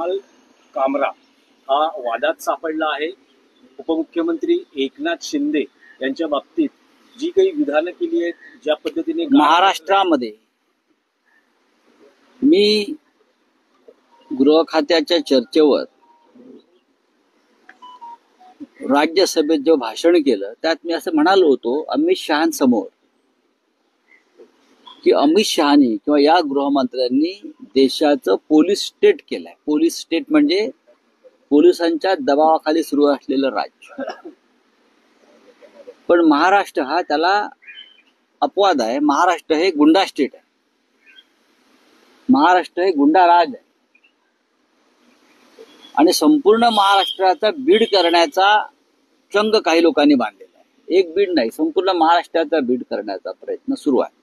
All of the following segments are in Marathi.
कुणाल कामरा हा वादात सापडला आहे। उपमुख्यमंत्री एकनाथ शिंदे यांच्या बाबतीत जी काही विधानं केली आहेत, ज्या पद्धतीने महाराष्ट्रामध्ये मी गृह खात्याच्या चर्चेवर राज्यसभेत जो भाषण केलं त्यात मी असं म्हणालो होतो अमित शहांसमोर की अमित शहानी किंवा या गृहमंत्र्यांनी देशाचं पोलीस स्टेट केलंय। पोलीस स्टेट म्हणजे पोलिसांच्या दबावाखाली सुरू असलेलं राज्य। पण महाराष्ट्र हा त्याला अपवाद आहे। महाराष्ट्र हे गुंडा स्टेट आहे, महाराष्ट्र हे गुंडा राज आहे आणि संपूर्ण महाराष्ट्राचा बीड करण्याचा चंग काही लोकांनी बांधलेला आहे। एक बीड नाही, संपूर्ण महाराष्ट्राचा बीड करण्याचा प्रयत्न सुरू आहे।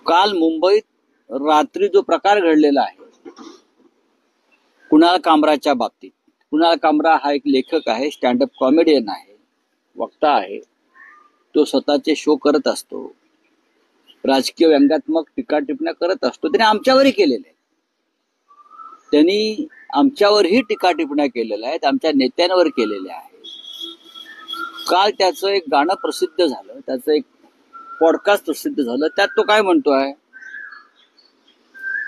काल मुंबईत रात्री जो प्रकार घडलेला आहे कुणाल कामराच्या बाबतीत, कुणाल कामरा हा एक लेखक आहे, स्टँडअप कॉमेडियन आहे, वक्ता आहे। तो स्वतःचे शो करत असतो, राजकीय व्यंगात्मक टीका टिप्पण्या करत असतो। त्याने आमच्यावरही केलेले आहे, त्यांनी आमच्यावरही टीका टिप्पण्या केलेल्या आहेत, आमच्या नेत्यांवर केलेल्या आहेत। काल त्याचं एक गाणं प्रसिद्ध झालं, त्याचं एक पॉडकास्ट प्रसिद्ध झालं। त्यात तो काय म्हणतोय,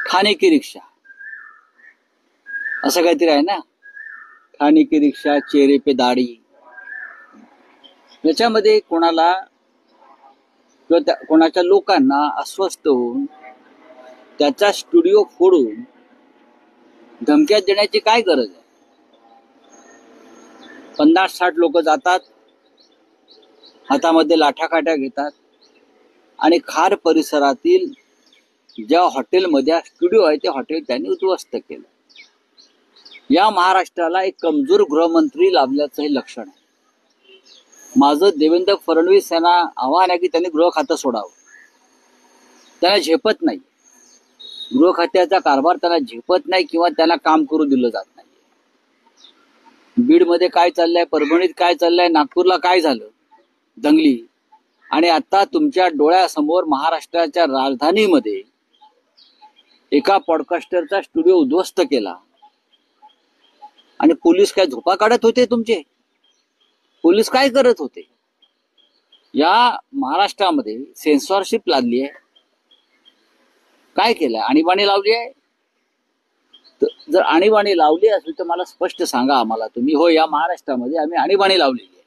खाने की रिक्षा असं काहीतरी आहे ना, खाने की रिक्षा चेहरे पे दाढी। याच्यामध्ये कोणाला किंवा कोणाच्या लोकांना अस्वस्थ होऊन त्याचा स्टुडिओ फोडून धमक्या देण्याची काय गरज आहे? 50-60 लोक जातात, हातामध्ये लाठाकाठ्या घेतात आणि खार परिसरातील ज्या हॉटेलमध्ये स्टुडिओ आहे ते हॉटेल त्यांनी उद्ध्वस्त केलं। या महाराष्ट्राला एक कमजोर गृहमंत्री लाभल्याचं हे लक्षण आहे। माझं देवेंद्र फडणवीस यांना आव्हान आहे की त्यांनी गृह खातं सोडावं। त्यांना झेपत नाही, गृह खात्याचा कारभार त्यांना झेपत नाही किंवा त्यांना काम करू दिलं जात नाही। बीडमध्ये काय चाललंय, परभणीत काय चाललंय, नागपूरला काय झालं, दंगली, आणि आता तुमच्या डोळ्यासमोर महाराष्ट्राच्या राजधानीमध्ये एका पॉडकास्टरचा स्टुडिओ उद्ध्वस्त केला आणि पोलीस काय झोपा काढत होते? तुमचे पोलीस काय करत होते? या महाराष्ट्रामध्ये सेन्सॉरशिप लादली आहे, काय केलंय? आणीबाणी लावली आहे। जर आणीबाणी लावली असेल तर मला स्पष्ट सांगा आम्हाला तुम्ही, हो या महाराष्ट्रामध्ये आम्ही आणीबाणी लावलेली आहे।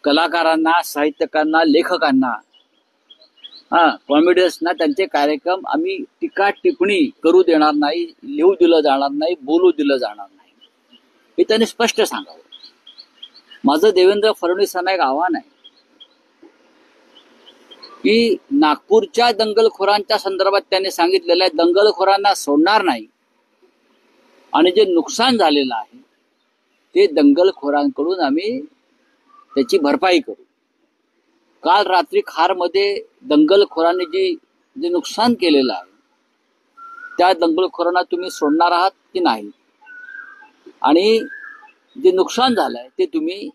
कलाकारांना, साहित्यकांना, लेखकांना, कॉमेडियन्सना त्यांचे कार्यक्रम आम्ही टीका टिप्पणी करू देणार नाही, लिहू दिलं जाणार नाही, बोलू दिलं जाणार नाही, हे त्यांनी स्पष्ट सांगावं। माझं देवेंद्र फडणवीसांना एक आव्हान आहे की नागपूरच्या दंगलखोरांच्या संदर्भात त्यांनी सांगितलेलं आहे दंगलखोरांना सोडणार नाही आणि जे नुकसान झालेलं आहे ते दंगलखोरांकडून आम्ही त्याची भरपाई करू। काल रात्री खारमध्ये दंगलखोरांनी जे नुकसान केलेलं आहे त्या दंगलखोरांना तुम्ही सोडणार आहात की नाही, आणि जे नुकसान झालंय ते तुम्ही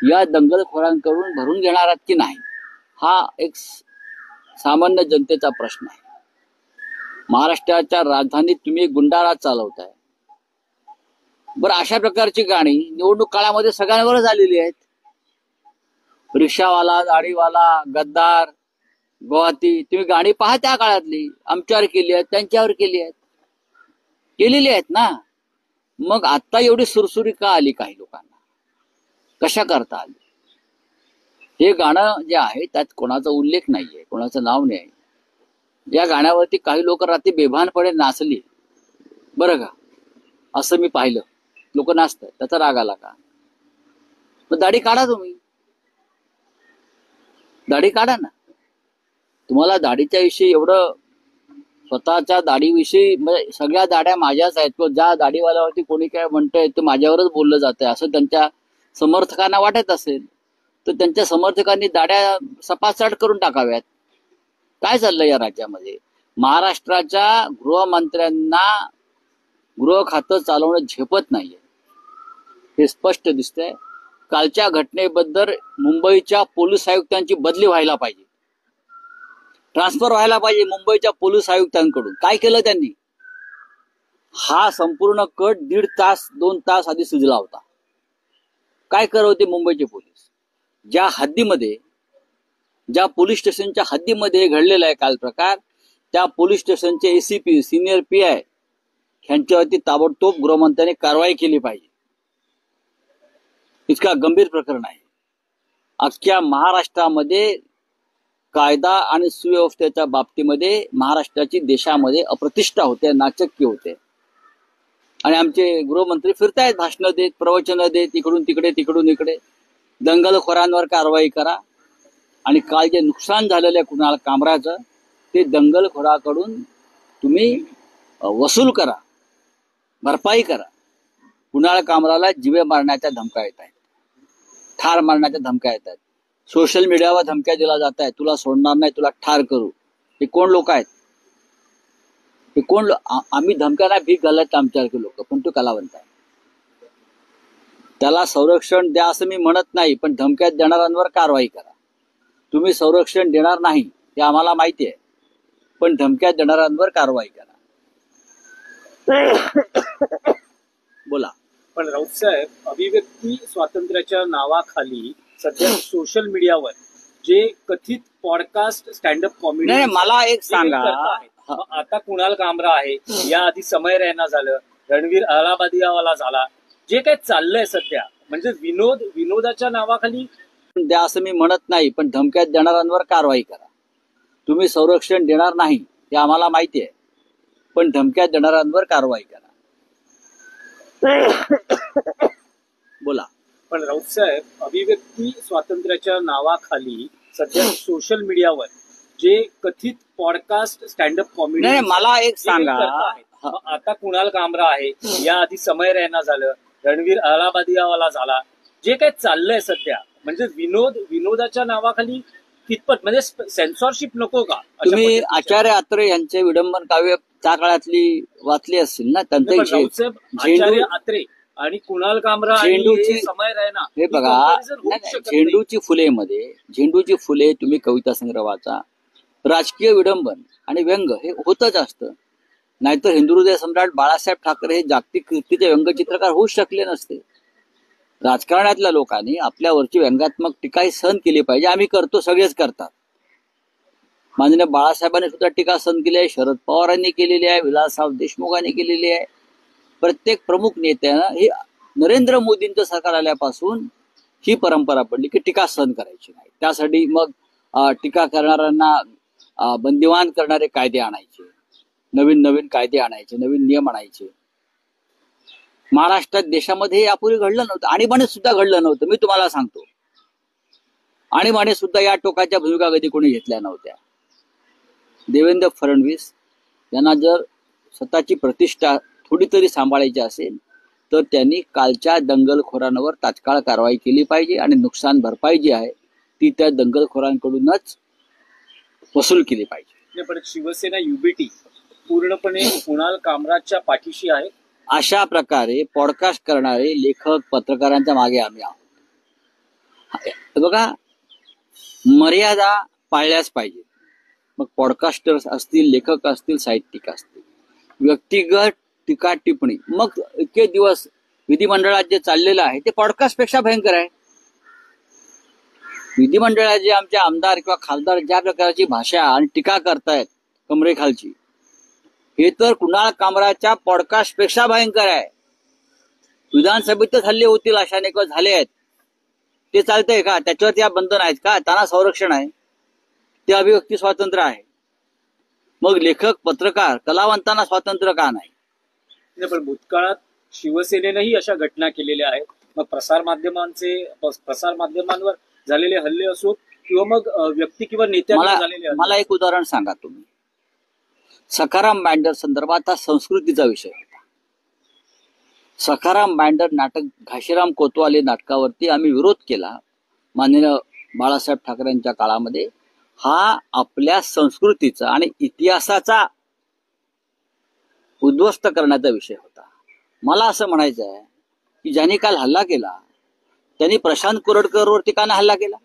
या दंगलखोरांकडून भरून घेणार आहात की नाही, हा एक सामान्य जनतेचा प्रश्न आहे। महाराष्ट्राच्या राजधानीत तुम्ही गुंडाराज चालवताय। बरं, अशा प्रकारची गाणी निवडणूक काळामध्ये सगळ्यांवरच आलेली आहेत। रिक्षावाला, दाढीवाला, गद्दार, गुवाहाटी, तुम्ही गाणी पहा त्या काळातली, आमच्यावर केली आहेत, त्यांच्यावर केली आहेत, केलेली आहेत ना। मग आता एवढी सुरसुरी का आली काही लोकांना? कशा करता आली? हे गाणं जे आहे त्यात कोणाचा उल्लेख नाहीये, कोणाचं नाव नाही। या गाण्यावरती काही लोक रात्री बेभानपणे नाचली, बरं का, असं मी पाहिलं। लोक नाचतात, त्याचा राग आला का? मग दाढी काढा, तुम्ही दाढी काढा ना। तुम्हाला दाढीच्या विषयी एवढं, स्वतःच्या दाढीविषयी म्हणजे सगळ्या दाढ्या माझ्याच आहेत, किंवा ज्या दाढीवाल्यावरती कोणी काय म्हणतंय ते माझ्यावरच बोललं जातंय असं त्यांच्या समर्थकांना वाटत असेल तर त्यांच्या समर्थकांनी दाढ्या सपासट करून टाकाव्यात। काय चाललंय या राज्यामध्ये? महाराष्ट्राच्या गृहमंत्र्यांना गृह खातं चालवणं झेपत नाहीये, हे स्पष्ट दिसतंय। कालच्या घटनेबद्दल मुंबईच्या पोलीस आयुक्तांची बदली व्हायला पाहिजे, ट्रान्सफर व्हायला पाहिजे मुंबईच्या पोलीस आयुक्तांकडून। काय केलं त्यांनी? हा संपूर्ण कट 1.5 तास 2 तास आधी सुजला होता. काय करत होते मुंबईचे पोलीस? ज्या हद्दीमध्ये, ज्या पोलीस स्टेशनच्या हद्दीमध्ये घडलेला आहे काल प्रकार, त्या पोलीस स्टेशनचे एसीपी, सिनियर पीआय ह्यांच्यावरती ताबडतोब गृहमंत्र्यांनी कारवाई केली पाहिजे. इतका गंभीर प्रकरण आहे. अख्ख्या महाराष्ट्रामध्ये कायदा आणि सुव्यवस्थेच्या बाबतीमध्ये महाराष्ट्राची देशामध्ये अप्रतिष्ठा होते, नाचक्की होते. आणि आमचे गृहमंत्री फिरतायत, भाषणं देत, प्रवचनं देत, इकडून तिकडे तिकडून इकडे. दंगलखोरांवर कारवाई करा आणि काल जे नुकसान झालेलं आहे कुणाल कामराचं, ते दंगलखोराकडून तुम्ही वसूल करा, भरपाई करा. कुणाल कामराला जिवे मारण्याच्या धमक्या येत आहेत, ठार मारण्याच्या धमक्या येत आहेत. सोशल मीडियावर धमक्या दिला जात आहे, तुला सोडणार नाही, तुला ठार करू. हे कोण लोक आहेत? हे कोण? आम्ही धमक्याला भीक घालत आमच्यासारखे लोक, पण तो कलावंत आहे. त्याला संरक्षण द्या असं मी म्हणत नाही, पण धमक्या देणाऱ्यांवर कारवाई करा. तुम्ही संरक्षण देणार नाही हे आम्हाला माहिती आहे, पण धमक्या देणाऱ्यांवर कारवाई करा. बोला. पण राऊत साहेब, अभिव्यक्ती स्वातंत्र्याच्या नावाखाली सध्या सोशल मीडियावर जे कथित पॉडकास्ट, स्टँडअप कॉमेडी, नाही, मला एक सांगा, आता कुणाल कामरा आहे, याआधी समय रैना झालं, रणवीर अलाहाबादियावाला झाला, जे काही चाललंय सध्या, म्हणजे विनोदाच्या नावाखाली द्या असं मी म्हणत नाही, पण धमक्यात देणाऱ्यांवर कारवाई करा. तुम्ही संरक्षण देणार नाही हे आम्हाला माहिती आहे, पण धमक्यात देणाऱ्यांवर कारवाई करा. बोला. पण राऊत साहेब, अभिव्यक्ती स्वातंत्र्याच्या नावाखाली सध्या सोशल मीडियावर जे कथित पॉडकास्ट, स्टँडअप कॉमेडी, नाही, मला एक सांगा, आता कुणाल कामरा आहे, याआधी समय रैना झालं, रणवीर अलाहाबादियावाला झाला, जे काही चाललंय सध्या, म्हणजे विनोदाच्या नावाखाली कितपत, म्हणजे सेन्सॉरशिप नको का? तुम्ही आचार्य अत्रे यांचे विडंबन काव्य त्या काळातली वाचली असतील ना? त्यांचे आचार्य अत्रे आणि कुणाल कामरा झेंडूची समय रैना, हे बघा, झेंडूची फुले तुम्ही कविता संग्रह वाचा. राजकीय विडंबन आणि व्यंग हे होतच असतं, नाहीतर हिंदुहृदय सम्राट बाळासाहेब ठाकरे हे जागतिक कीर्तीचे व्यंगचित्रकार होऊ शकले नसते. राजकारणातल्या लोकांनी आपल्यावरची व्यंगात्मक टीका सहन केली पाहिजे. आम्ही करतो, सगळेच करतात. माननीय बाळासाहेबांनी सुद्धा टीका सहन केली आहे, शरद पवारांनी केलेली आहे, विलासराव देशमुखांनी केलेली आहे. प्रत्येक प्रमुख नेत्यानं ही नरेंद्र मोदींचं सरकार आल्यापासून ही परंपरा पडली की टीका सहन करायची नाही. त्यासाठी मग टीका करणाऱ्यांना बंदिवान करणारे कायदे आणायचे, नवीन नवीन कायदे आणायचे, नवीन नियम आणायचे. महाराष्ट्रात, देशामध्ये हे यापूर्वी घडलं नव्हतं. आणीबाणीत सुद्धा घडलं नव्हतं. मी तुम्हाला सांगतो, आणीबाणीत सुद्धा या टोकाच्या भूमिका कधी कोणी घेतल्या नव्हत्या. देवेंद्र फडणवीस यांना जर स्वतःची प्रतिष्ठा थोडी तरी सांभाळायची असेल तर त्यांनी कालच्या दंगलखोरांवर तात्काळ कारवाई केली पाहिजे आणि नुकसान भरपाई जी आहे ती त्या दंगलखोरांकडूनच वसूल केली पाहिजे. पण शिवसेना युबीटी पूर्णपणे कुणाल कामराच्या पाठीशी आहे. अशा प्रकारे पॉडकास्ट करणारे लेखक, पत्रकारांच्या मागे आम्ही आहोत. बघा, मर्यादा पाळल्याच पाहिजे. मग पॉडकास्टर्स असतील, लेखक असतील, साहित्यिक असतील, व्यक्तिगत टीका टिप्पणी, मग इतके दिवस विधिमंडळात जे चाललेलं आहे ते पॉडकास्ट पेक्षा भयंकर आहे. विधिमंडळात जे आमचे आमदार किंवा खासदार ज्या प्रकारची भाषा आणि टीका करतायत कमरेखालची, हे तर कुणाल कामराच्या पॉडकास्ट पेक्षा भयंकर आहे. विधानसभेतच हल्ले होतील अशाने किंवा झाले आहेत, ते चालतंय का? त्याच्यावर त्या बंधन आहेत का? त्यांना संरक्षण आहे, ते अभिव्यक्ती स्वातंत्र्य आहे. मग लेखक, पत्रकार, कलावंतांना स्वातंत्र्य का नाही? पण भूतकाळात शिवसेनेनंही अशा घटना केलेल्या आहेत. मग प्रसारमाध्यमांवर झालेले हल्ले असो किंवा मग व्यक्ती किंवा नेत्यांवर झालेले. मला एक उदाहरण सांगा तुम्ही. सखाराम बँडर संदर्भात हा संस्कृतीचा विषय होता. सखाराम बँडर नाटक, घाशीराम कोतवाल नाटकावरती आम्ही विरोध केला माननीय बाळासाहेब ठाकरेंच्या काळामध्ये. हा आपल्या संस्कृतीचा आणि इतिहासाचा उद्ध्वस्त करण्याचा विषय होता. मला असं म्हणायचं आहे की ज्यांनी काल हल्ला केला त्यांनी प्रशांत कोरडकरवरती का नाही हल्ला केला?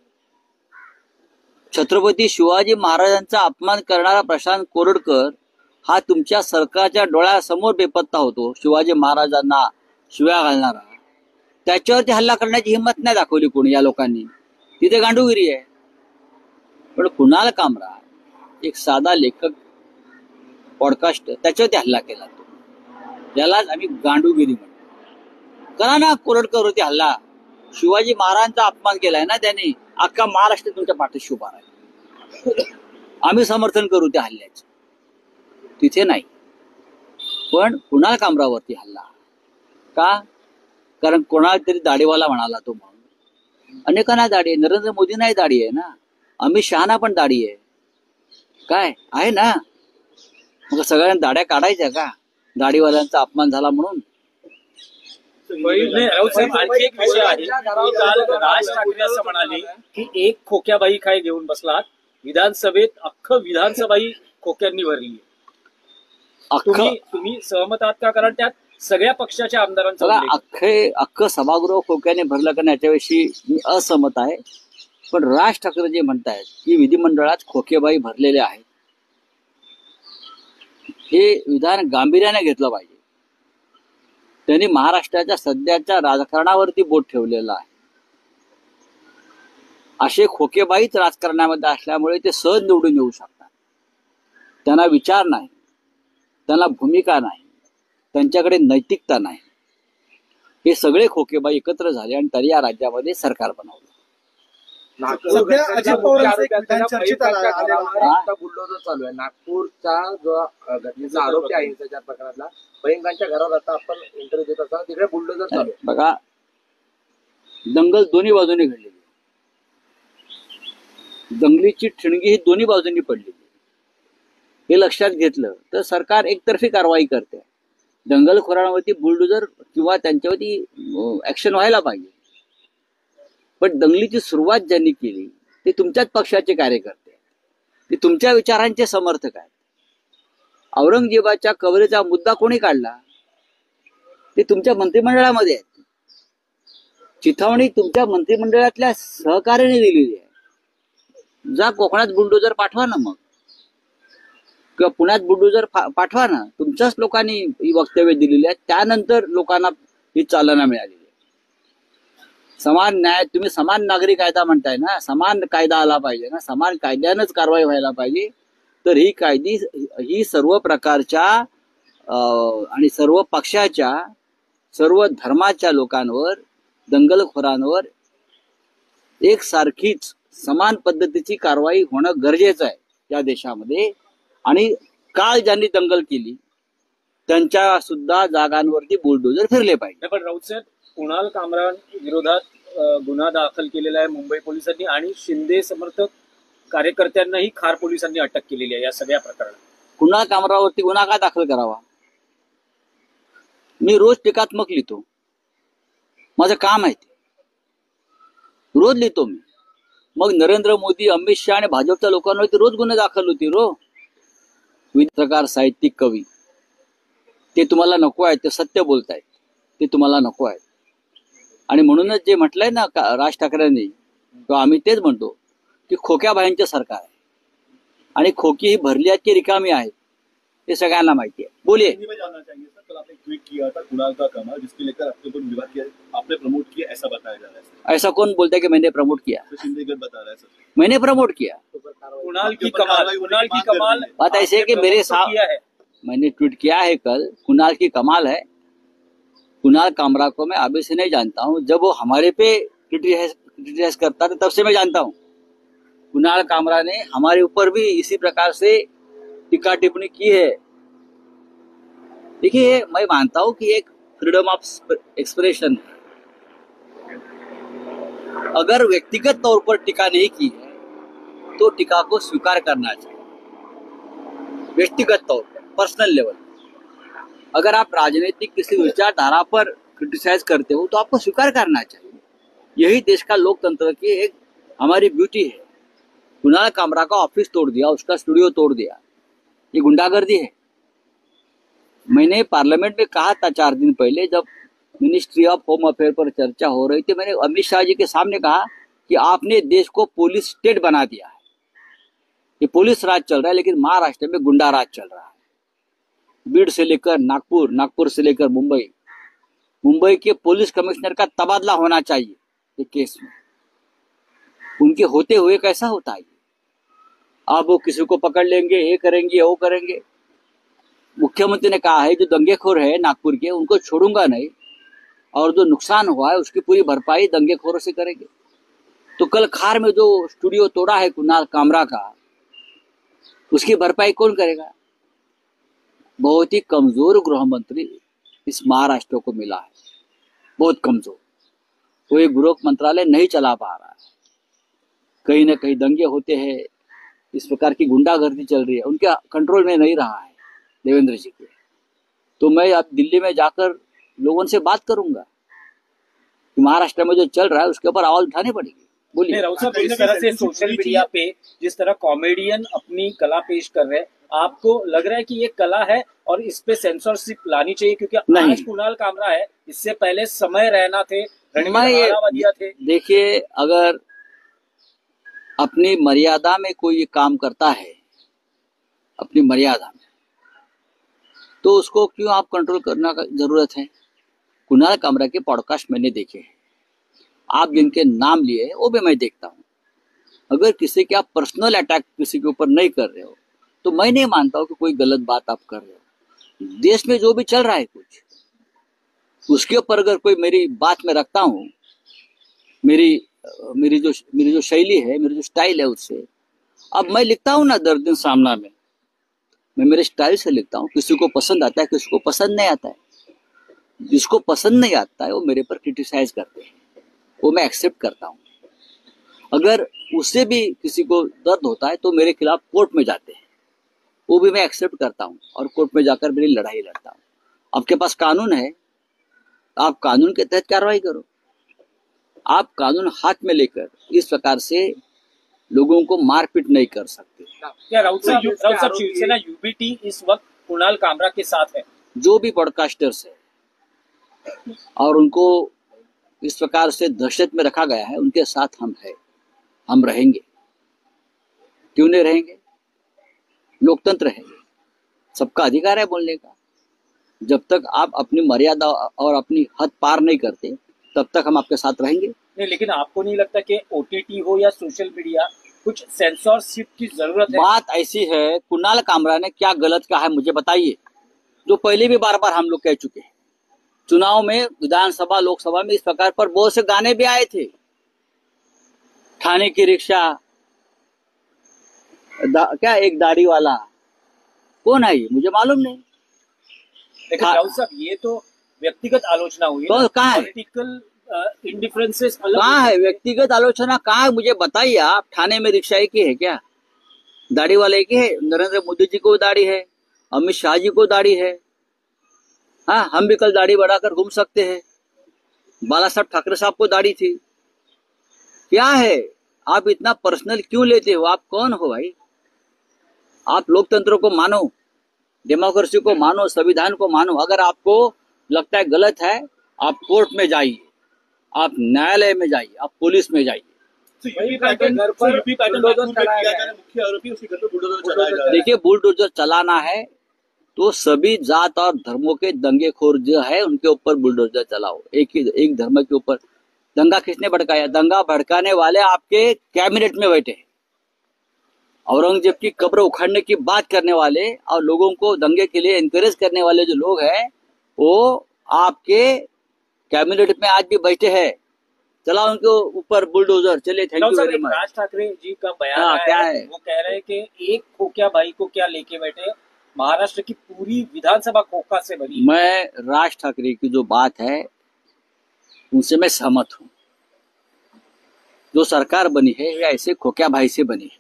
छत्रपती शिवाजी महाराजांचा अपमान करणारा प्रशांत कोरडकर हा तुमच्या सरकारच्या डोळ्यासमोर बेपत्ता होतो, शिवाजी महाराजांना शिव्या घालणारा, त्याच्यावरती हल्ला करण्याची हिंमत नाही दाखवली कोणी या लोकांनी. तिथे गांडूगिरी आहे. पण कुणाल कामरा एक साधा लेखक, पॉडकास्ट, त्याच्यावरती हल्ला केला. यालाच आम्ही गांडूगिरी म्हणतो. करा ना कोरडकरवरती हल्ला. शिवाजी महाराजांचा अपमान केलाय ना त्यांनी. अख्खा महाराष्ट्र तुमच्या पाठीशी उभा आहे. आम्ही समर्थन करू त्या हल्ल्याचं. तिथे नाही. पण कुणाल कामरावरती हल्ला का? कारण कोणाला तरी दाढीवाला म्हणाला तो म्हणून. अनेकांना दाढी आहे. नरेंद्र मोदींनाही दाढी आहे ना. अमित शहाना पण दाढी आहे. काय आहे ना. मग सगळ्यांना दाढ्या काढायच्या का? दाढीवाल्यांचा अपमान झाला म्हणून. राऊत साहेब, आणखी एक विषय आहे की काल राज ठाकरे असं म्हणाले की एक खोक्याबाई काय घेऊन बसलात विधानसभेत, अख्खं विधानसभाही खोक्यांनी भरली. तुम्ही सहमत आहात का? कारण त्यात सगळ्या पक्षाच्या आमदारांचा अख्खं सभागृह खोक्याने भरलं का याच्याविषयी मी असहमत आहे. पण राज ठाकरे जे म्हणतायत की विधिमंडळात खोकेबाई भरलेले आहेत, हे विधान गांभीर्याने घेतलं पाहिजे. त्यांनी महाराष्ट्राच्या सध्याच्या राजकारणावरती बोट ठेवलेलं आहे. असे खोकेबाईच राजकारणामध्ये असल्यामुळे ते सहज निवडून येऊ शकतात. त्यांना विचार नाही, त्यांना भूमिका नाही, त्यांच्याकडे नैतिकता नाही. हे सगळे खोकेबाई एकत्र झाले आणि तरी या राज्यामध्ये सरकार बनवलं. बुलडोजर चालू आहे. नागपूरचा जो घटनेचा आरोपी आहे हिंसाचार प्रकरणातला, भयंकरांच्या घरावर आता आपण इंटरव्ह्यू देत असताना तिकडे बुलडोजर चालू आहे. बघा, दंगल दोन्ही बाजूनी घडलेली. दंगलीची ठिणगी ही दोन्ही बाजूंनी पडलेली. हे लक्षात घेतलं तर सरकार एकतर्फी कारवाई करते. दंगलखोरांवरती बुलडोजर किंवा त्यांच्यावरती ऍक्शन व्हायला पाहिजे. पण दंगलीची सुरुवात ज्यांनी केली ते तुमच्याच पक्षाचे कार्यकर्ते, ते तुमच्या विचारांचे समर्थक आहेत. औरंगजेबाच्या कबरेचा मुद्दा कोणी काढला? ते तुमच्या मंत्रिमंडळामध्ये आहेत. चिथावणी तुमच्या मंत्रिमंडळातल्या सहकार्याने दिलेली आहे. जा कोकणात बुलडोजर पाठवा ना, मग किंवा पुण्यात बुलडोजर पाठवा ना. तुमच्याच लोकांनी ही वक्तव्य दिलेली आहेत. त्यानंतर लोकांना ही चालना मिळालेली आहे. समान न्याय, तुम्ही समान नागरी कायदा म्हणताय ना, समान कायदा आला पाहिजे ना, समान कायद्यानंच कारवाई व्हायला पाहिजे. तर ही सर्व प्रकारच्या आणि सर्व पक्षाच्या, सर्व धर्माच्या लोकांवर, दंगलखोरांवर एकसारखीच समान पद्धतीची कारवाई होणं गरजेचं आहे या देशामध्ये. आणि काल ज्यांनी दंगल केली त्यांच्या सुद्धा जागांवरती बुलडोजर फिरले पाहिजे. पण राऊत साहेब, कुणाल कामरा विरोधात गुन्हा दाखल केलेला आहे मुंबई पोलिसांनी आणि शिंदे समर्थक कार्यकर्त्यांनाही खार पोलिसांनी अटक केलेली आहे या सगळ्या प्रकरणात. कुणाल कामरावरती गुन्हा का दाखल करावा? मी रोज टीकात्मक लिहितो, माझं काम आहे ते, रोज लिहितो मी. मग नरेंद्र मोदी, अमित शहा आणि भाजपच्या लोकांवरती रोज गुन्हे दाखल होती. पत्रकार, साहित्यिक, कवी, ते तुम्हाला नको आहे, ते सत्य बोलतायत, ते तुम्हाला नको आहे. आणि म्हणूनच जे म्हटलंय ना राज ठाकरेंनी, किंवा आम्ही तेच म्हणतो की खोक्या बायांचे सरकार आहे आणि खोकी ही भरली आहेत की रिकामी आहेत हे सगळ्यांना माहिती आहे. बोलिए. ट्वीट किया था कुणाल का कमाल, जिसके लेकर आपके ऊपर विवाद किया, आपने प्रमोट किया ऐसा बताया जा रहा है. ऐसा कौन बोलता है कि मैंने प्रमोट किया? शिंदे बता रहा है सर. मैंने प्रमोट किया. कुणाल की कमाल बात ऐसे है कि मेरे साथ मैंने ट्वीट किया है कल, कुणाल की कमाल है. कुणाल कामरा को मैं अभी से नहीं जानता हूँ. जब वो हमारे पे क्रिटिसाइज करता था तब से मैं जानता हूँ. कुणाल कामरा ने हमारे ऊपर भी इसी प्रकार से टीका टिप्पणी की है. देखिए, मैं मानता हूं कि एक फ्रीडम ऑफ एक्सप्रेशन है. अगर व्यक्तिगत तौर पर टीका नहीं की है तो टीका को स्वीकार करना चाहिए. व्यक्तिगत तौर पर, पर्सनल लेवल, अगर आप राजनीतिक किसी विचारधारा पर क्रिटिसाइज करते हो तो आपको स्वीकार करना चाहिए. यही देश का लोकतंत्र की एक हमारी ब्यूटी है. कुणाल कामरा का ऑफिस तोड़ दिया, उसका स्टूडियो तोड़ दिया, ये गुंडागर्दी है. मैंने पार्लियामेंट में कहा था 4 दिन पहले, जब मिनिस्ट्री ऑफ होम अफेयर पर चर्चा हो रही थी, मैंने अमित शाह जी के सामने कहा कि आपने देश को पुलिस स्टेट बना दिया है. ये पुलिस राज चल रहा है, लेकिन महाराष्ट्र में गुंडा राज चल रहा है. बीड से लेकर नागपुर, नागपुर से लेकर मुंबई, मुंबई के पुलिस कमिश्नर का तबादला होना चाहिए ये केस में। उनके होते हुए कैसा होता है? अब वो किसी को पकड़ लेंगे, ये करेंगे, वो करेंगे। मुख्यमंत्री ने कहा है जो दंगेखोर है नागपुर के उनको छोड़ूंगा नहीं, और जो नुकसान हुआ है उसकी पूरी भरपाई दंगेखोरों से करेंगे। तो कल खार में जो स्टूडियो तोड़ा है कुणाल कामरा का, उसकी भरपाई कौन करेगा? बहुत ही कमजोर गृह मंत्री इस महाराष्ट्र को मिला है, बहुत कमजोर। वो एक गृह मंत्रालय नहीं चला पा रहा है, कहीं ना कहीं दंगे होते हैं, इस प्रकार की गुंडागर्दी चल रही है, उनके कंट्रोल में नहीं रहा है देवेंद्र जी के। तो मैं अब दिल्ली में जाकर लोगों से बात करूंगा कि महाराष्ट्र में जो चल रहा है उसके ऊपर आवाज उठानी पड़ेगी। बोलिए। राउत साहब, जिस तरह से सोशल मीडिया पे जिस तरह कॉमेडियन अपनी कला पेश कर रहे हैं, आपको लग रहा है कि ये कला है और इस पे सेंसरशिप लानी चाहिए? क्योंकि आज कुणाल कामरा है, इससे पहले समय रैना थे, रणवीर अहलावालिया थे। देखिए, अगर अपनी मर्यादा में कोई ये काम करता है, अपनी मर्यादा में, तो उसको क्यों आप कंट्रोल करना का जरूरत है? कुणाल कामरा के पॉडकास्ट मैंने देखे हैं, आप जिनके नाम लिए हैं वो भी मैं देखता हूँ। अगर किसी के आप पर्सनल अटैक किसी के ऊपर नहीं कर रहे हो तो मैं नहीं मानता हूँ कि कोई गलत बात आप कर रहे हो। देश में जो भी चल रहा है कुछ, उसके ऊपर अगर कोई मेरी बात में रखता हूँ, मेरी जो शैली है, मेरी जो स्टाइल है, उससे अब मैं लिखता हूँ ना 10 दिन सामना में, मैं मेरे स्टाइल से लिखता हूँ। किसी को पसंद आता है, किसी को पसंद नहीं आता है। जिसको पसंद नहीं आता है वो मेरे पर क्रिटिसाइज करते हैं, वो मैं एक्सेप्ट करता हूँ। अगर उससे भी किसी को दर्द होता है तो मेरे खिलाफ कोर्ट में जाते हैं, वो भी मैं एक्सेप्ट करता हूँ और कोर्ट में जाकर मेरी लड़ाई लड़ता हूँ। आपके पास कानून है, आप कानून के तहत कार्रवाई करो। आप कानून हाथ में लेकर इस प्रकार से लोगों को मारपीट नहीं कर सकते। क्या राउत साहब शिवसेना यूबीटी इस वक्त कुणाल कामरा के साथ है? जो भी पॉडकास्टर्स है और उनको इस प्रकार से दहशत में रखा गया है, उनके साथ हम हैं, हम रहेंगे। क्यों नहीं रहेंगे? लोकतंत्र है, सबका अधिकार है बोलने का। जब तक आप अपनी मर्यादा और अपनी हद पार नहीं करते तब तक हम आपके साथ रहेंगे। नहीं, लेकिन आपको नहीं लगता कि ओटीटी हो या सोशल मीडिया, कुछ सेंसरशिप की जरूरत है? बात ऐसी है, कुणाल कामरा ने क्या गलत कहा है मुझे बताइए, जो पहले भी बार बार हम लोग कह चुके हैं। चुनाव में, विधानसभा लोकसभा में इस प्रकार पर बहुत से गाने भी आए थे। थाने की रिक्शा, क्या एक दाढ़ी वाला, कौन है ये मुझे मालूम नहीं। लेकिन राउत साहब, ये तो व्यक्तिगत आलोचना हुई, तो कहाँ है पॉलिटिकल इंडिफरेंसेस अलग। कहाँ है व्यक्तिगत आलोचना? कहाँ है मुझे बताइए आप। थाने में रिक्शा एक ही है क्या? दाढ़ी वाला एक ही है? नरेंद्र मोदी जी को दाढ़ी है, अमित शाह जी को दाढ़ी है। हाँ, हम भी कल दाढ़ी बढ़ाकर घूम सकते हैं। बाला साहब ठाकरे साहब को दाढ़ी थी। क्या है, आप इतना पर्सनल क्यों लेते हो? आप कौन हो भाई? आप लोकतंत्र को मानो, डेमोक्रेसी को मानो, संविधान को मानो। अगर आपको लगता है गलत है, आप कोर्ट में जाइए, आप न्यायालय में जाइए, आप पुलिस में जाइए। देखिए, बुलडोजर चलाना है तो सभी जात और धर्मों के दंगेखोर जो है उनके ऊपर बुलडोजर चलाओ। एक धर्म के ऊपर दंगा किसने भड़काया? दंगा भड़काने वाले आपके कैबिनेट में बैठे हैं। औरंगजेब की कब्र उखाड़ने की बात करने वाले और लोगों को दंगे के लिए एनकरेज करने वाले जो लोग हैं, वो आपके कैबिनेट में आज भी बैठे हैं। चला उनके ऊपर बुलडोजर। चलिए, thank you very much. Raj Thackeray ji का बयान क्या है? वो कह रहे हैं कि एक खोखिया भाई को क्या लेके बैठे, महाराष्ट्र की पूरी विधानसभा खोखा से बनी। मैं राज ठाकरे की जो बात है उनसे मैं सहमत हूँ। जो सरकार बनी है ये ऐसे खोखिया भाई से बनी है।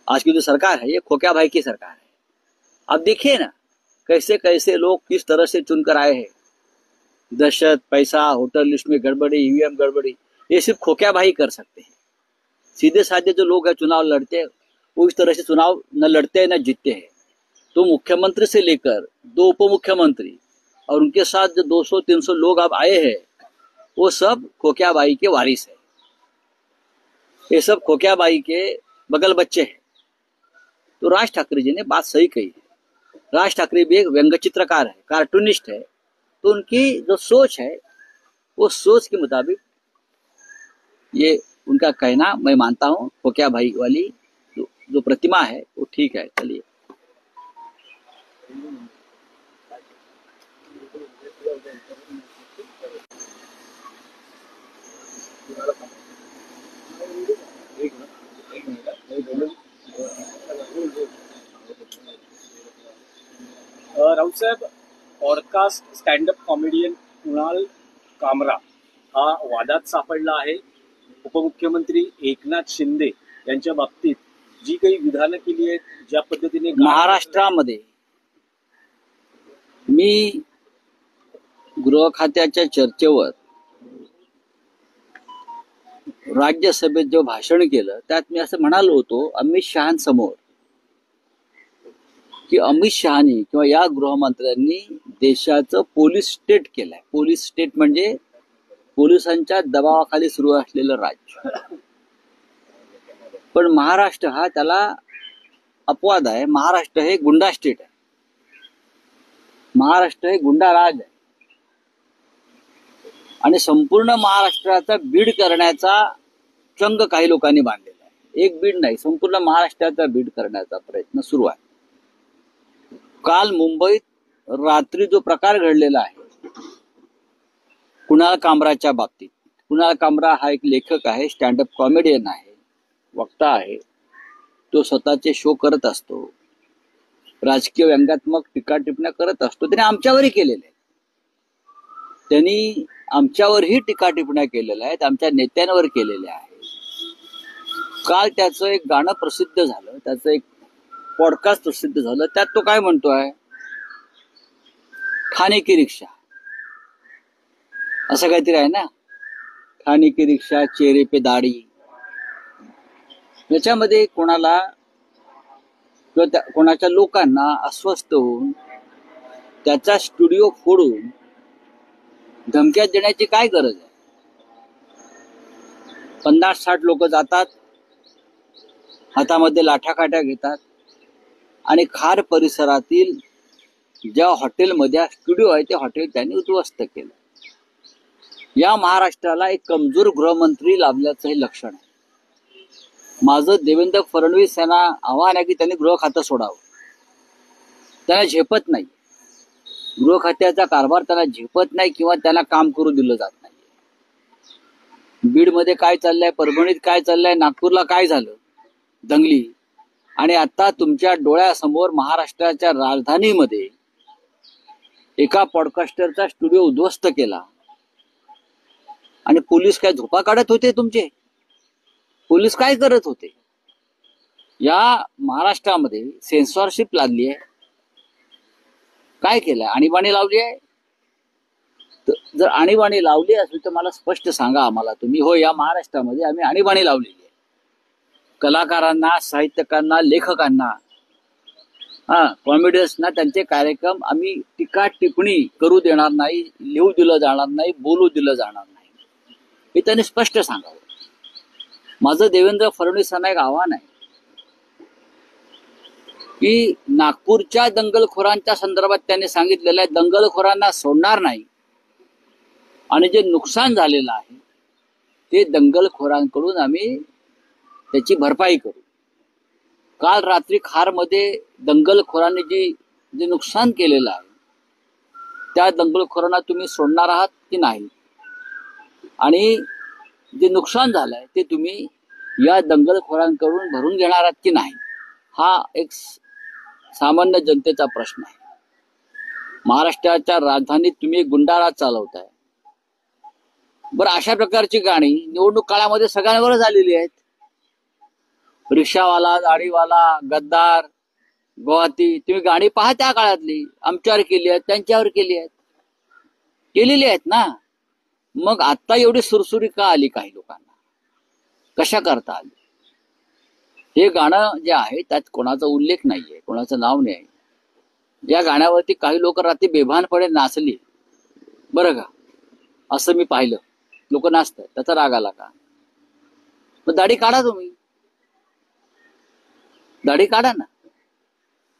आज की जो सरकार है ये खोखिया भाई की सरकार है। अब देखिए ना कैसे कैसे लोग किस तरह से चुनकर आए हैं। दहशत, पैसा, होटल लिस्ट में गड़बड़ी, ईवीएम गड़बड़ी, ये सिर्फ खोखिया भाई कर सकते हैं। सीधे साधे जो लोग हैं चुनाव लड़ते हैं वो इस तरह से चुनाव न लड़ते हैं न जीतते हैं। तो मुख्यमंत्री से लेकर 2 उप मुख्यमंत्री और उनके साथ जो 200-300 लोग अब आए हैं वो सब खोखिया बाई के वारिस है। ये सब खोखिया बाई के बगल बच्चे हैं। तो राज ठाकरे जी ने बात सही कही है। राज ठाकरे भी एक व्यंग्यचित्रकार है, कार्टूनिस्ट है, तो उनकी जो सोच है वो सोच के मुताबिक ये उनका कहना मैं मानता हूँ। फोकिया भाई वाली जो प्रतिमा है वो ठीक है। चलिए, राऊत साहेब, पॉडकास्ट स्टँडअप कॉमेडियन कुणाल कामरा हा वादात सापडला आहे। उपमुख्यमंत्री एकनाथ शिंदे यांच्या बाबतीत जी काही विधानं केली आहेत, ज्या पद्धतीने महाराष्ट्रामध्ये मी गृह खात्याच्या चर्चेवर राज्यसभेत जो भाषण केलं त्यात मी असं म्हणालो होतो अमित शहांसमोर की अमित शहानी किंवा या गृहमंत्र्यांनी देशाचं पोलीस स्टेट केलंय। पोलीस स्टेट म्हणजे पोलिसांच्या दबावाखाली सुरू असलेलं राज्य, पण महाराष्ट्र हा त्याला अपवाद आहे। महाराष्ट्र हे गुंडा स्टेट आहे, महाराष्ट्र हे गुंडा राज आहे आणि संपूर्ण महाराष्ट्राचा बीड करण्याचा चंग काही लोकांनी बांधलेला आहे। एक बीड नाही, संपूर्ण महाराष्ट्राचा बीड करण्याचा प्रयत्न सुरू आहे। काल मुंबईत रात्री जो प्रकार घडलेला आहे कुणाल कामराच्या बाबतीत, कुणाल कामरा हा एक लेखक आहे, स्टँडअप कॉमेडियन आहे, वक्ता आहे, तो स्वतःचे शो करत असतो, राजकीय व्यंग्यात्मक टीका टिप्पण्या करत असतो। त्याने आमच्यावरही केलेले आहे, त्यांनी आमच्यावरही टीका टिप्पण्या केलेल्या आहेत, आमच्या नेत्यांवर केलेल्या आहेत। काल त्याचं एक गाणं प्रसिद्ध झालं, त्याचं एक पॉडकास्ट प्रसिद्ध झालं, त्यात तो काय म्हणतोय, खाने की रिक्षा असं काहीतरी आहे ना, खाने की रिक्षा, चेहरे पे दाढी। याच्यामध्ये कोणाला किंवा कोणाच्या लोकांना अस्वस्थ होऊन त्याचा स्टुडिओ फोडून धमक्या देण्याची काय गरज आहे? 50-60 लोक जातात, हातामध्ये लाठाकाठ्या घेतात आणि खार परिसरातील ज्या हॉटेलमध्ये स्टुडिओ आहे ते हॉटेल त्यांनी उद्ध्वस्त केलं। या महाराष्ट्राला एक कमजोर गृहमंत्री लाभल्याचं हे लक्षण आहे। माझं देवेंद्र फडणवीस यांना आव्हान आहे की त्यांनी गृह खातं सोडावं, त्यांना झेपत नाही, गृह खात्याचा कारभार त्यांना झेपत नाही किंवा त्यांना काम करू दिलं जात नाही। बीडमध्ये काय चाललंय, परभणीत काय चाललंय, नागपूरला काय झालं, दंगली, आणि आता तुमच्या डोळ्यासमोर महाराष्ट्राच्या राजधानीमध्ये एका पॉडकास्टरचा स्टुडिओ उद्ध्वस्त केला आणि पोलीस काय झोपा काढत होते? तुमचे पोलीस काय करत होते? या महाराष्ट्रामध्ये सेन्सॉरशिप लादली आहे, काय केलंय? आणीबाणी लावली आहे। जर आणीबाणी लावली असेल तर मला स्पष्ट सांगा आम्हाला तुम्ही, हो या महाराष्ट्रामध्ये आम्ही आणीबाणी लावलेली आहे, कलाकारांना, साहित्यकांना, लेखकांना, कॉमेडियन्सना त्यांचे कार्यक्रम आम्ही टीका टिप्पणी करू देणार नाही, लिहू दिलं जाणार नाही, बोलू दिलं जाणार नाही, हे त्यांनी स्पष्ट सांगावं। माझं देवेंद्र फडणवीसांना एक आव्हान आहे की नागपूरच्या दंगलखोरांच्या संदर्भात त्यांनी सांगितलेलं आहे दंगलखोरांना सोडणार नाही आणि जे नुकसान झालेलं आहे ते दंगलखोरांकडून आम्ही त्याची भरपाई करू। काल रात्री खारमध्ये दंगलखोरांनी जे नुकसान केलेलं आहे त्या दंगलखोरांना तुम्ही सोडणार आहात की नाही, आणि जे नुकसान झालंय ते तुम्ही या दंगलखोरांकडून भरून घेणार आहात की नाही, हा एक सामान्य जनतेचा प्रश्न आहे। महाराष्ट्राच्या राजधानीत तुम्ही गुंडाराज चालवताय। बरं, अशा प्रकारची गाणी निवडणूक काळामध्ये सगळ्यांवर झालेली आहेत। रिक्षावाला, दाढीवाला, गद्दार, गुवाहाटी, तुम्ही गाणी पहा त्या काळातली, आमच्यावर केली आहेत, त्यांच्यावर केली आहेत, केलेली आहेत ना। मग आता एवढी सुरसुरी का आली काही लोकांना, कशा करता आली? हे गाणं जे आहे त्यात कोणाचा उल्लेख नाहीये, कोणाचं नाव नाही। या गाण्यावरती काही लोक रात्री बेभानपणे नाचली, बरं का, असं मी पाहिलं, लोक नाचतात, त्याचा राग आला का? मग दाढी काढा, तुम्ही दाढी काढा ना।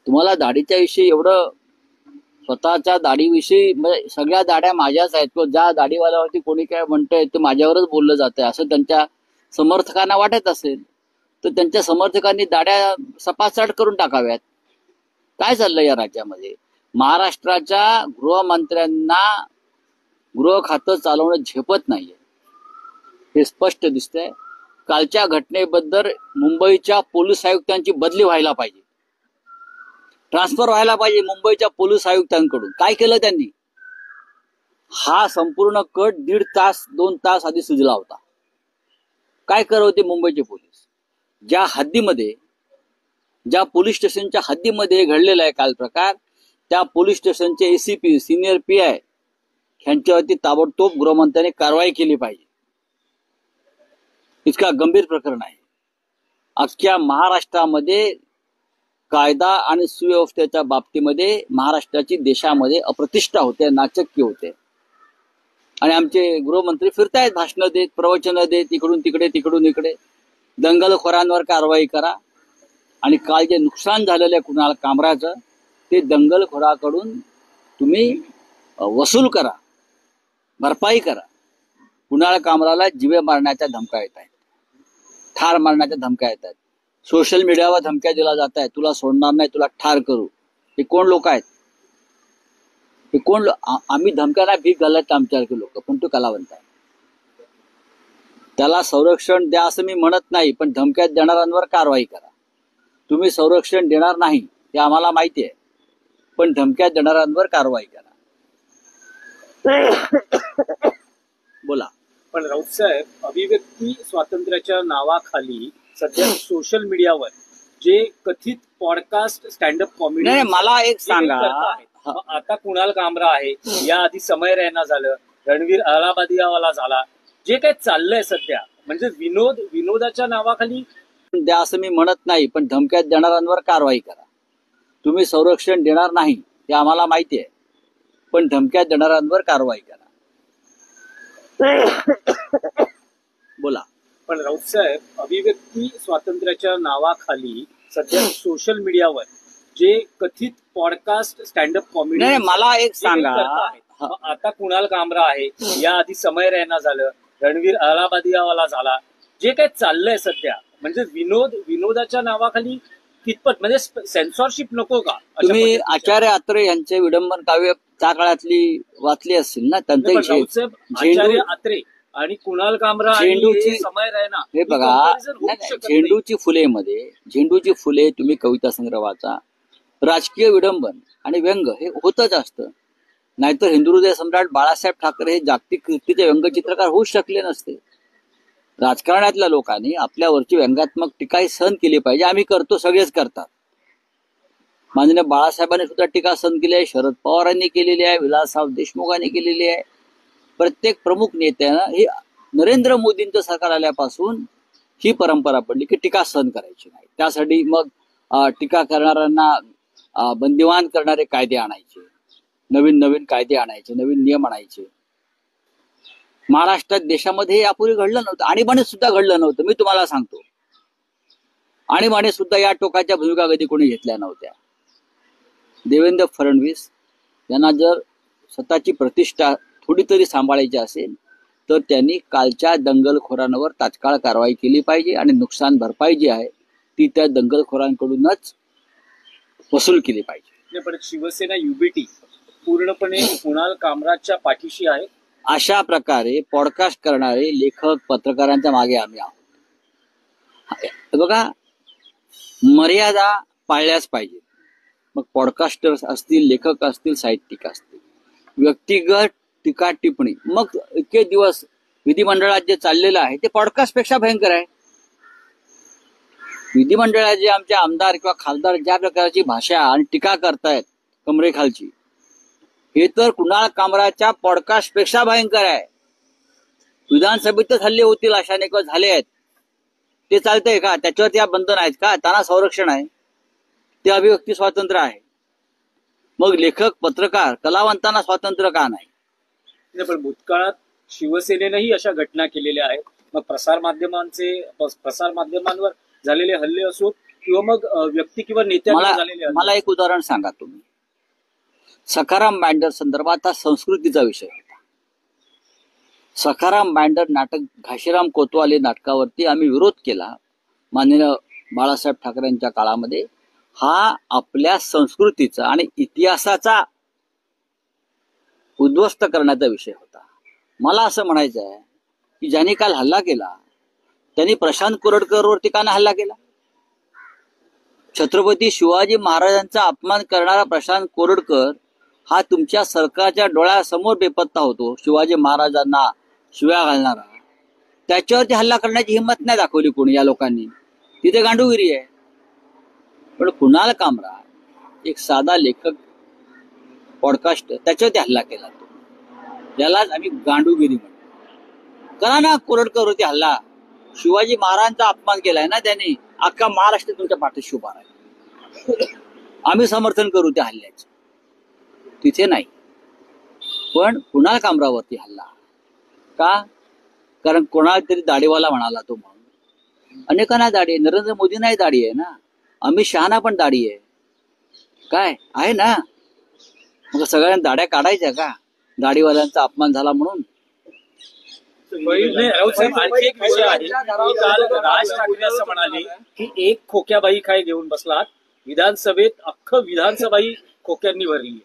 तुम्हाला दाढीच्या विषयी एवढं स्वतःच्या दाढीविषयी म्हणजे सगळ्या दाढ्या माझ्याच आहेत किंवा ज्या दाढीवाल्यावरती कोणी काय म्हणतंय ते माझ्यावरच बोललं जातंय असं त्यांच्या समर्थकांना वाटत असेल तर त्यांच्या समर्थकांनी दाढ्या सपासट करून टाकाव्यात. काय चाललंय या राज्यामध्ये? महाराष्ट्राच्या गृहमंत्र्यांना गृह खातं चालवणं झेपत नाहीये, हे स्पष्ट दिसतंय. कालच्या घटनेबद्दल मुंबईच्या पोलीस आयुक्तांची बदली व्हायला पाहिजे, ट्रान्सफर व्हायला पाहिजे मुंबईच्या पोलीस आयुक्तांकडून. काय केलं त्यांनी? हा संपूर्ण कट 1.5 तास 2 तास आधी सुजला होता. काय करत होते मुंबईचे पोलीस? ज्या हद्दीमध्ये, ज्या पोलीस स्टेशनच्या हद्दीमध्ये घडलेला आहे काल प्रकार, त्या पोलीस स्टेशनचे एसीपी, सिनियर PI ह्यांच्यावरती ताबडतोब गृहमंत्र्यांनी कारवाई केली पाहिजे. इतका गंभीर प्रकरण आहे. अख्ख्या महाराष्ट्रामध्ये कायदा आणि सुव्यवस्थेच्या बाबतीमध्ये महाराष्ट्राची देशामध्ये अप्रतिष्ठा होते, नाचक्की होते. आणि आमचे गृहमंत्री फिरतायत भाषणं देत, प्रवचनं देत, इकडून तिकडे तिकडून इकडे. दंगलखोरांवर कारवाई करा आणि काल जे नुकसान झालेलं आहे कुणाल कामराचं ते दंगलखोराकडून तुम्ही वसूल करा, भरपाई करा. कुणाल कामराला जिवे मारण्याच्या धमक्या येत आहेत, ठार मारण्याच्या धमक्या येत आहेत, सोशल मीडियावर धमक्या दिल्या जात आहेत, तुला सोडणार नाही, तुला ठार करू. हे कोण लोक आहेत? हे कोण? आम्ही धमक्यांना भीक घालत आमच्यासारखे लोक, पण तो कलावंत आहे. त्याला संरक्षण द्या असं मी म्हणत नाही, पण धमक्यात देणाऱ्यांवर कारवाई करा. तुम्ही संरक्षण देणार नाही हे आम्हाला माहिती आहे, पण धमक्यात देणाऱ्यांवर कारवाई करा. बोला. पण राऊत साहेब, अभिव्यक्ती स्वातंत्र्याच्या नावाखाली सध्या सोशल मीडियावर जे कथित पॉडकास्ट स्टँडअप कॉमेडी, नाही मला एक सांगा, आता कुणाल कामरा आहे, याआधी समय रैना झालं, रणवीर अलाहाबादियावाला झाला, जे काही चाललंय सध्या म्हणजे विनोदाच्या नावाखाली द्या असं मी म्हणत नाही, पण धमक्यात देणाऱ्यांवर कारवाई करा. तुम्ही संरक्षण देणार नाही हे आम्हाला माहिती आहे, पण धमक्यात देणाऱ्यांवर कारवाई करा. बोला. पण राऊत साहेब, अभिव्यक्ती स्वातंत्र्याच्या नावाखाली सध्या सोशल मीडियावर जे कथित पॉडकास्ट स्टँडअप कॉमेडी, नाही मला एक सांगा, आता कुणाल कामरा आहे, याआधी समय रैना झालं, रणवीर अलाहाबादियावाला झाला, जे काही चाललंय सध्या म्हणजे विनोदाच्या नावाखाली कितपत म्हणजे सेन्सॉरशिप नको का? तुम्ही आचार्य अत्रे यांचे विडंबन काव्य त्या काळातली वाचली असतील ना? त्यांचं आचार्य अत्रे आणि कुणाल कामरा झेंडूची समय रैना, हे बघा, झेंडूची फुले तुम्ही कविता संग्रह वाचा. राजकीय विडंबन आणि व्यंग हे होतच असतं, नाहीतर हिंदुहृदय सम्राट बाळासाहेब ठाकरे हे जागतिक कीर्तीचे व्यंगचित्रकार होऊच शकले नसते. राजकारणातल्या लोकांनी आपल्यावरची व्यंगात्मक टीका सहन केली पाहिजे. आम्ही करतो, सगळेच करतात. माननीय बाळासाहेबांनी सुद्धा टीका सहन केली आहे, शरद पवारांनी केलेली आहे, विलासराव देशमुखांनी केलेली आहे. प्रत्येक प्रमुख नेत्यानं ही नरेंद्र मोदींचं सरकार आल्यापासून ही परंपरा पडली की टीका सहन करायची नाही. त्यासाठी मग टीका करणाऱ्यांना बंदिवान करणारे कायदे आणायचे, नवीन कायदे आणायचे, नवीन नियम आणायचे. महाराष्ट्रात देशामध्ये यापूर्वी घडलं नव्हतं. आणीबाणीत सुद्धा घडलं नव्हतं. मी तुम्हाला सांगतो, आणीबाणीत सुद्धा या टोकाच्या भूमिका कधी कोणी घेतल्या नव्हत्या. देवेंद्र फडणवीस यांना जर स्वतःची प्रतिष्ठा थोडी तरी सांभाळायची असेल तर त्यांनी कालच्या दंगलखोरांवर तात्काळ कारवाई केली पाहिजे आणि नुकसान भरपाई जी आहे ती त्या दंगलखोरांकडूनच वसूल केली पाहिजे. पण शिवसेना युबीटी पूर्णपणे कुणाल कामराजच्या पाठीशी आहे. अशा प्रकारे पॉडकास्ट करणारे लेखक, पत्रकारांच्या मागे आम्ही आहोत. बघा, मर्यादा पाळल्याच पाहिजे. मग पॉडकास्टर्स असतील, लेखक असतील, साहित्यिक असतील, व्यक्तिगत टीका टिप्पणी. मग इतके दिवस विधिमंडळात जे चाललेलं आहे ते पॉडकास्ट पेक्षा भयंकर आहे. विधिमंडळात जे आमचे आमदार किंवा खासदार ज्या प्रकारची भाषा आणि टीका करतायत कमरेखालची, हे तर कुणाल कामराच्या पॉडकास्ट पेक्षा भयंकर आहे. विधानसभेतच हल्ले होतील अशाने किंवा झाले आहेत, ते चालतंय का? त्याच्यावरती या बंधन आहेत का? त्यांना संरक्षण आहे, ते अभिव्यक्ती स्वातंत्र्य आहे. मग लेखक, पत्रकार, कलावंतांना स्वातंत्र्य का नाही? पण भूतकाळात शिवसेनेनंही अशा घटना केलेल्या आहेत. मग प्रसार माध्यमांवर झालेले हल्ले असोत किंवा मग व्यक्ती किंवा नेत्यांना झालेले मला एक उदाहरण सांगा तुम्ही. सखाराम बँडर संदर्भात हा संस्कृतीचा विषय होता. सखाराम बँडर नाटक घाशीराम कोतवाली नाटकावरती आम्ही विरोध केला माननीय बाळासाहेब ठाकरेंच्या काळामध्ये. हा आपल्या संस्कृतीचा आणि इतिहासाचा उद्ध्वस्त करण्याचा विषय होता. मला असं म्हणायचं आहे की ज्यांनी काल हल्ला केला त्यांनी प्रशांत कोरडकरवरती का नाही हल्ला केला? छत्रपती शिवाजी महाराजांचा अपमान करणारा प्रशांत कोरडकर हा तुमच्या सरकारच्या डोळ्यासमोर बेपत्ता होतो. शिवाजी महाराजांना शिव्या घालणारा, त्याच्यावरती हल्ला करण्याची हिंमत नाही दाखवली कोणी या लोकांनी. तिथे गांडूगिरी आहे. पण कुणाल कामरा एक साधा लेखक, पॉडकास्ट, त्याच्यावरती हल्ला केला. तो यालाच आम्ही गांडूगिरी म्हणतो. करा ना कोरडकरवरती हल्ला. शिवाजी महाराजांचा अपमान केलाय ना त्यांनी. अख्खा महाराष्ट्र तुमच्या पाठीशी उभा राहील. आम्ही समर्थन करू त्या हल्ल्याचं. तिथे नाही. पण कुणाल कामरावरती हल्ला का? कारण कोणाला तरी दाढीवाला म्हणाला तो म्हणून. अनेकांना दाढी आहे. नरेंद्र मोदी नाही दाढी आहे ना. अमित शहाना पण दाढी आहे. काय आहे ना. मग सगळ्यांना दाढ्या काढायच्या का दाढीवाल्यांचा अपमान झाला म्हणून? राऊत साहेब, आणखी एक विषय आहे. काल राज ठाकरे असं म्हणाले की एक खोक्याबाई काय घेऊन बसलात विधानसभेत, अख्खं विधानसभाही खोक्यांनी भरली.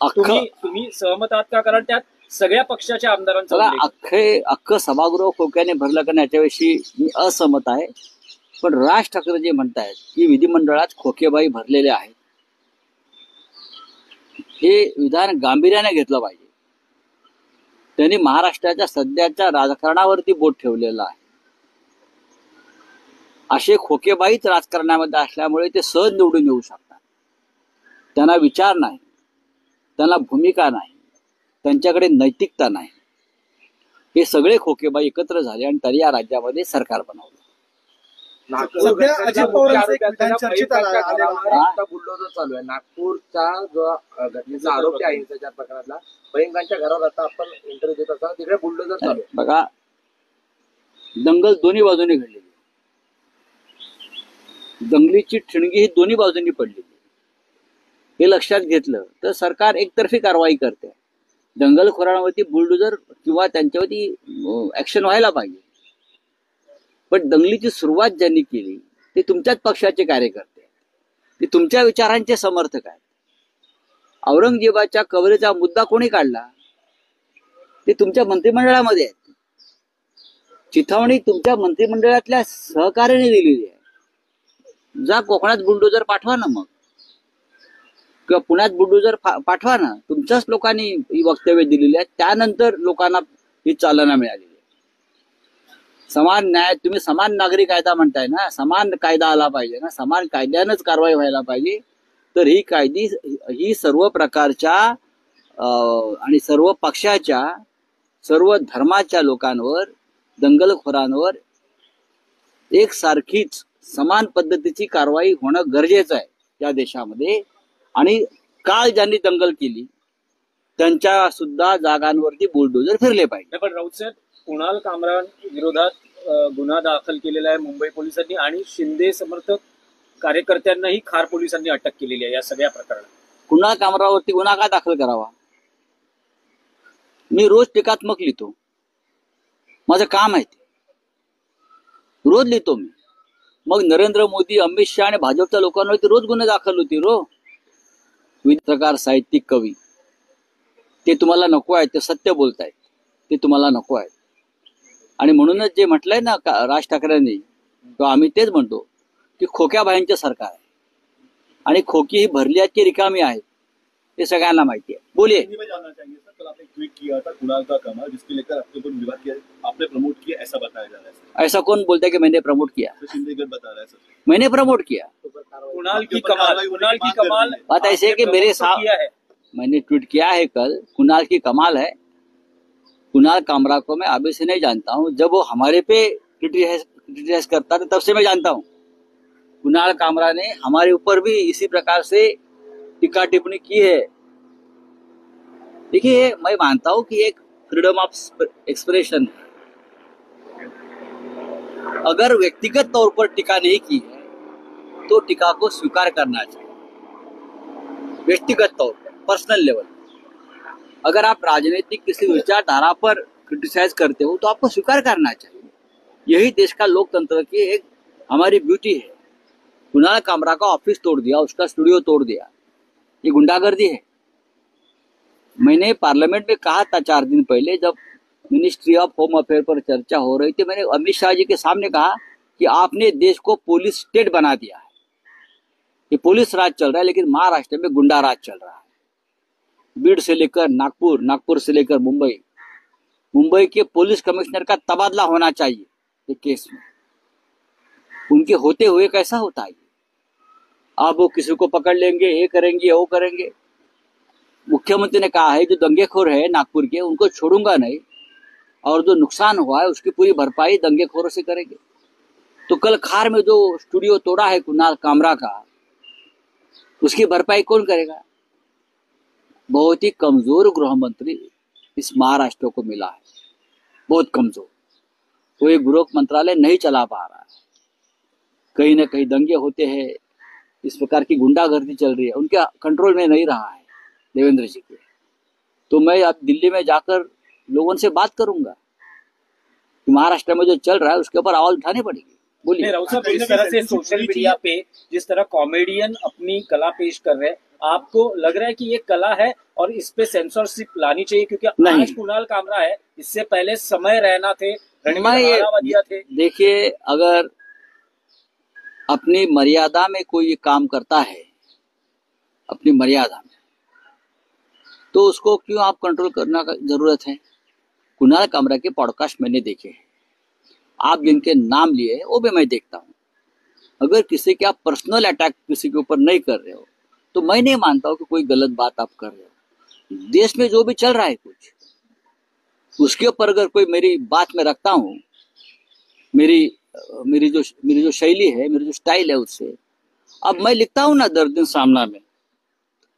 तुम्ही सहमत आहात का? कारण त्यात सगळ्या पक्षाच्या आमदारांचा अख्खं सभागृह खोक्याने भरलं का याच्याविषयी मी असहमत आहे. पण राज ठाकरे जे म्हणतायत की विधिमंडळात खोकेबाई भरलेले आहेत, हे विधान गांभीर्याने घेतलं पाहिजे. त्यांनी महाराष्ट्राच्या सध्याच्या राजकारणावरती बोट ठेवलेलं आहे. असे खोकेबाईच राजकारणामध्ये असल्यामुळे ते सहज निवडून येऊ शकतात. त्यांना विचार नाही, त्यांना भूमिका नाही, त्यांच्याकडे नैतिकता नाही. हे सगळे खोकेबाई एकत्र झाले आणि तरी या राज्यामध्ये सरकार बनवलं. बुलडोजर चालू आहे. नागपूरचा जो घटनेचा आरोपी आहे हिंसाचार प्रकरणातला, भयंकरांच्या घरावर आता आपण इंटरव्ह्यू देत असताना तिकडे बुलडोजर चालू आहे. बघा, दंगल दोन्ही बाजूने घडलेली. दंगलीची ठिणगी ही दोन्ही बाजूंनी पडलेली. हे लक्षात घेतलं तर सरकार एकतर्फी कारवाई करते. दंगलखोरांवरती बुलडोजर किंवा त्यांच्यावरती ऍक्शन व्हायला पाहिजे. पण दंगलीची सुरुवात ज्यांनी केली ते तुमच्याच पक्षाचे कार्यकर्ते, ते तुमच्या विचारांचे समर्थक आहेत. औरंगजेबाच्या कबरेचा मुद्दा कोणी काढला? ते तुमच्या मंत्रिमंडळामध्ये आहेत. चिथावणी तुमच्या मंत्रिमंडळातल्या सहकार्याने दिलेली आहे. जा कोकणात बुलडोजर पाठवा ना, मग किंवा पुण्यात बुलडोजर पाठवा ना. तुमच्याच लोकांनी ही वक्तव्य दिलेली आहेत. त्यानंतर लोकांना ही चालना मिळालेली आहे. समान न्याय, तुम्ही समान नागरी कायदा म्हणताय ना, समान कायदा आला पाहिजे ना, समान कायद्यानंच कारवाई व्हायला पाहिजे. तर ही सर्व प्रकारच्या आणि सर्व पक्षाच्या, सर्व धर्माच्या लोकांवर, दंगलखोरांवर एकसारखीच समान पद्धतीची कारवाई होणं गरजेचं आहे या देशामध्ये. आणि काल ज्यांनी दंगल केली त्यांच्या सुद्धा जागांवरती बुलडोजर फिरले पाहिजे. पण राऊत साहेब, कुणाल कामरा विरोधात गुन्हा दाखल केलेला आहे मुंबई पोलिसांनी आणि शिंदे समर्थक कार्यकर्त्यांनाही खार पोलिसांनी अटक केलेली आहे या सगळ्या प्रकरणात. कुणाल कामरावरती गुन्हा का दाखल करावा? मी रोज टीकात्मक लिहितो. माझं काम आहे ते. रोज लिहितो मी. मग नरेंद्र मोदी, अमित शहा आणि भाजपच्या लोकांवरती रोज गुन्हे दाखल होते. पत्रकार, साहित्यिक, कवी, ते तुम्हाला नको आहेत. ते सत्य बोलतायत, ते तुम्हाला नको आहेत. आणि म्हणूनच जे म्हटलंय ना राज ठाकरेंनी, किंवा आम्ही तेच म्हणतो की खोक्या बायांचे सरकार आहे आणि खोकी ही भरली आहेत की रिकामी आहेत हे सगळ्यांना माहिती आहे. बोलिए. कल आपने ट्वीट किया था कुणाल का कमाल, जिसके लेकर आपके ऊपर विवाद किया, आपने प्रमोट किया, ऐसा बताया जा रहा है. ऐसा कौन बोलता है कि मैंने प्रमोट किया? शिंदे गढ़ बता रहा है सर. मैंने प्रमोट किया. कुणाल की कमाल बात ऐसे है कि मेरे साथ मैंने ट्वीट किया है कल, कुणाल की कमाल है. कुणाल कामरा को मैं अभी से नहीं जानता हूँ. जब वो हमारे पे क्रिटिसाइज करता था तब से मैं जानता हूँ. कुणाल कामरा ने हमारे ऊपर भी इसी प्रकार से टीका टिप्पणी की है. देखिए, मैं मानता हूं कि एक फ्रीडम ऑफ एक्सप्रेशन है. अगर व्यक्तिगत तौर पर टीका नहीं की है तो टीका को स्वीकार करना चाहिए व्यक्तिगत तौर पर, पर्सनल लेवल। अगर आप राजनीतिक किसी विचारधारा पर क्रिटिसाइज करते हो तो आपको स्वीकार करना चाहिए। यही देश का लोकतंत्र की एक हमारी ब्यूटी है। कुणाल कामरा का ऑफिस तोड़ दिया, उसका स्टूडियो तोड़ दिया, ये गुंडागर्दी है। मैंने पार्लियामेंट में कहा था 4 दिन पहले, जब मिनिस्ट्री ऑफ होम अफेयर पर चर्चा हो रही थी, मैंने अमित शाह जी के सामने कहा कि आपने देश को पुलिस स्टेट बना दिया है। ये पुलिस राज चल रहा है, लेकिन महाराष्ट्र में गुंडा राज चल रहा है। बीड से लेकर नागपुर, नागपुर से लेकर मुंबई, मुंबई के पुलिस कमिश्नर का तबादला होना चाहिए ये केस में। उनके होते हुए कैसा होता है? अब वो किसी को पकड़ लेंगे, ये करेंगे, वो करेंगे। मुख्यमंत्री ने कहा है जो दंगेखोर है नागपुर के, उनको छोड़ूंगा नहीं, और जो नुकसान हुआ है उसकी पूरी भरपाई दंगेखोरों से करेंगे। तो कल खार में जो स्टूडियो तोड़ा है कुणाल कामरा का, उसकी भरपाई कौन करेगा? बहुत ही कमजोर गृह मंत्री इस महाराष्ट्र को मिला है, बहुत कमजोर। वो एक गृह मंत्रालय नहीं चला पा रहा है। कहीं ना कहीं दंगे होते हैं, इस प्रकार की गुंडागर्दी चल रही है, उनके कंट्रोल में नहीं रहा है देवेंद्र जी के। तो मैं अब दिल्ली में जाकर लोगों से बात करूंगा कि महाराष्ट्र में जो चल रहा है उसके ऊपर आवाज उठानी पड़ेगी। बोलिए। राउत साहब, जिस तरह से सोशल मीडिया पे जिस तरह कॉमेडियन अपनी कला पेश कर रहे हैं, आपको लग रहा है कि ये कला है और इस पे सेंसरशिप लानी चाहिए? क्योंकि आज कुणाल कामरा है, इससे पहले समय रैना थे, रणवीर अहलावालिया थे। देखिए, अगर अपनी मर्यादा में कोई ये काम करता है, अपनी मर्यादा में, तो उसको क्यों आप कंट्रोल करना का जरूरत है? कुणाल कामरा के पॉडकास्ट मैंने देखे हैं, आप जिनके नाम लिए हैं वो भी मैं देखता हूँ। अगर किसी के आप पर्सनल अटैक किसी के ऊपर नहीं कर रहे हो तो मैं नहीं मानता हूँ कि कोई गलत बात आप कर रहे हो। देश में जो भी चल रहा है कुछ, उसके ऊपर अगर कोई मेरी बात में रखता हूँ, मेरी जो शैली है, मेरी जो स्टाइल है, उससे अब मैं लिखता हूँ ना 10 दिन सामना में,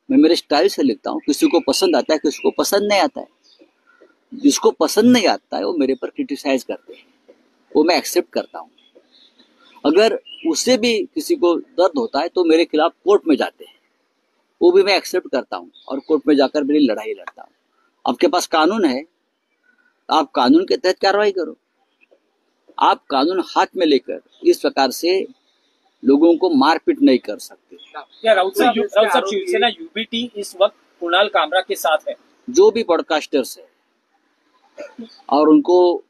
मैं मेरे स्टाइल से लिखता हूँ। किसी को पसंद आता है, किसी को पसंद नहीं आता है। जिसको पसंद नहीं आता है वो मेरे पर क्रिटिसाइज करते हैं, वो मैं एक्सेप्ट करता हूँ। अगर उससे भी किसी को दर्द होता है तो मेरे खिलाफ कोर्ट में जाते हैं, वो भी मैं एक्सेप्ट करता हूँ और कोर्ट में जाकर मेरी लड़ाई लड़ता हूँ। आपके पास कानून है, आप कानून के तहत कार्रवाई करो। आप कानून हाथ में लेकर इस प्रकार से लोगों को मारपीट नहीं कर सकते। क्या राउत साहब शिवसेना यूबीटी इस वक्त कुणाल कामरा के साथ है? जो भी पॉडकास्टर्स है और उनको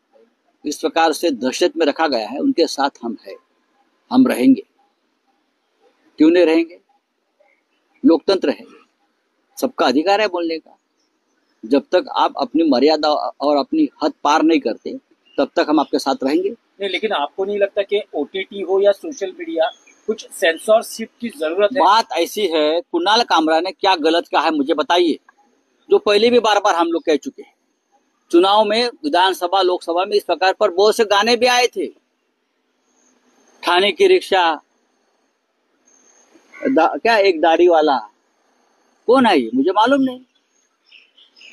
इस प्रकार से दहशत में रखा गया है, उनके साथ हम हैं, हम रहेंगे। क्यों नहीं रहेंगे? लोकतंत्र है, सबका अधिकार है बोलने का। जब तक आप अपनी मर्यादा और अपनी हद पार नहीं करते तब तक हम आपके साथ रहेंगे। नहीं, लेकिन आपको नहीं लगता कि ओटीटी हो या सोशल मीडिया, कुछ सेंसरशिप की जरूरत है? बात ऐसी है, कुणाल कामरा ने क्या गलत कहा है मुझे बताइए, जो पहले भी बार बार हम लोग कह चुके हैं। चुनाव में, विधानसभा लोकसभा में इस प्रकार पर बहुत से गाने भी आए थे। थाने की रिक्शा, क्या एक दाढ़ी वाला, कौन है ये मुझे मालूम नहीं।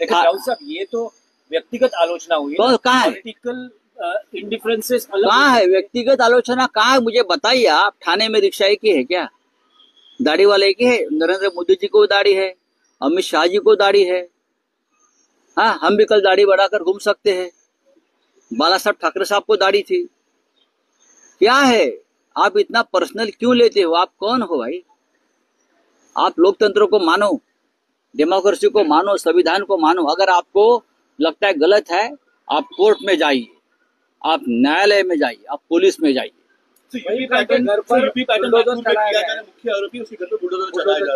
लेकिन राउत साहब, ये तो व्यक्तिगत आलोचना हुई, तो कहाँ है पॉलिटिकल इंडिफरेंसेस अलग? कहाँ है व्यक्तिगत आलोचना? कहाँ है मुझे बताइए आप। थाने में रिक्शा एक ही है क्या? दाढ़ी वाले एक ही है? नरेंद्र मोदी जी को दाढ़ी है, अमित शाह जी को दाढ़ी है। हाँ, हम भी कल दाढ़ी बढ़ाकर घूम सकते हैं। बाला साहब ठाकरे साहब को दाढ़ी थी। क्या है, आप इतना पर्सनल क्यों लेते हो? आप कौन हो भाई? आप लोकतंत्र को मानो, डेमोक्रेसी को मानो, संविधान को मानो। अगर आपको लगता है गलत है, आप कोर्ट में जाइए, आप न्यायालय में जाइए, आप पुलिस में जाइए।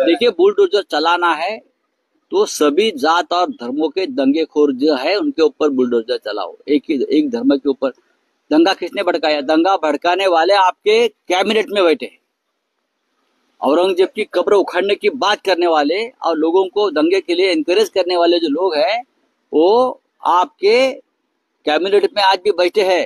देखिए, बुलडोजर चलाना है तो सभी जात और धर्मों के दंगेखोर जो है उनके ऊपर बुलडोजर चलाओ। एक धर्म के ऊपर दंगा किसने भड़काया? दंगा भड़काने वाले आपके कैबिनेट में बैठे हैं। औरंगजेब की कब्र उखाड़ने की बात करने वाले और लोगों को दंगे के लिए एनकरेज करने वाले जो लोग हैं, वो आपके कैबिनेट में आज भी बैठे हैं।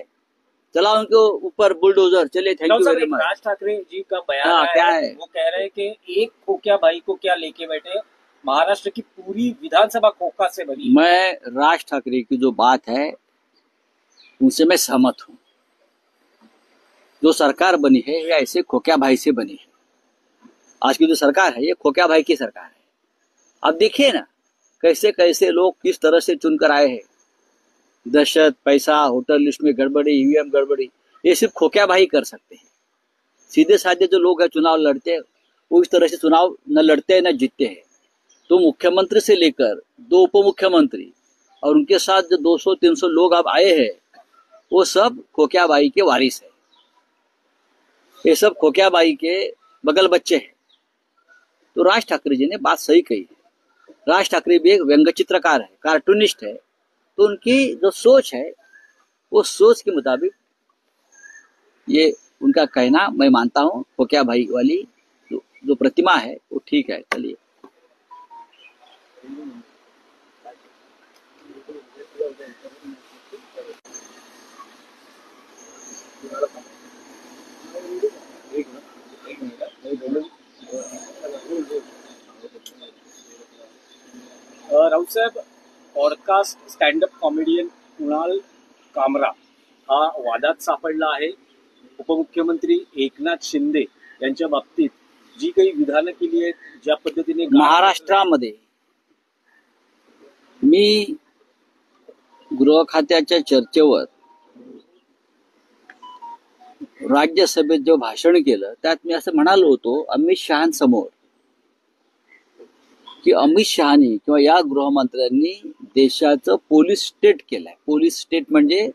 चला उनके ऊपर बुलडोजर। चलिए, thank you very much. Raj Thackeray ji का बयान क्या है? वो कह रहे हैं कि एक खोखिया भाई को क्या लेके बैठे, महाराष्ट्र की पूरी विधानसभा खोखा से भरी। मैं राज ठाकरे की जो बात है उनसे मैं सहमत हूँ। जो सरकार बनी है ये ऐसे खोखिया भाई से बनी है। आज की जो सरकार है ये खोक्या भाई की सरकार है। अब देखिए ना कैसे कैसे लोग किस तरह से चुनकर आए हैं। दहशत, पैसा, होटल लिस्ट में गड़बड़ी, ईवीएम गड़बड़ी, ये सिर्फ खोक्या भाई कर सकते हैं। सीधे साधे जो लोग हैं चुनाव लड़ते हैं वो इस तरह से चुनाव न लड़ते हैं न जीतते हैं। तो मुख्यमंत्री से लेकर 2 उप मुख्यमंत्री और उनके साथ जो 200-300 लोग अब आए हैं वो सब खोक्या बाई के वारिस है। ये सब खोक्या बाई के बगल बच्चे हैं। तो राज ठाकरे जी ने बात सही कही है। राज ठाकरे भी एक व्यंग्य चित्रकार है, कार्टूनिस्ट है। तो उनकी जो सोच है वो सोच के मुताबिक ये उनका कहना मैं मानता हूँ। खोक्या भाई वाली जो प्रतिमा है वो ठीक है। चलिए राऊत साहेब, पॉडकास्ट स्टँडअप कॉमेडियन कुणाल कामरा हा वादात सापडला आहे। उपमुख्यमंत्री एकनाथ शिंदे यांच्या बाबतीत जी काही विधानं केली आहेत, ज्या पद्धतीने महाराष्ट्रामध्ये मी गृह खात्याच्या चर्चेवर राज्यसभेत जो भाषण केलं त्यात मी असं म्हणालो होतो अमित शहांसमोर की अमित शहानी किंवा या गृहमंत्र्यांनी देशाचं पोलीस स्टेट केलंय। पोलीस स्टेट म्हणजे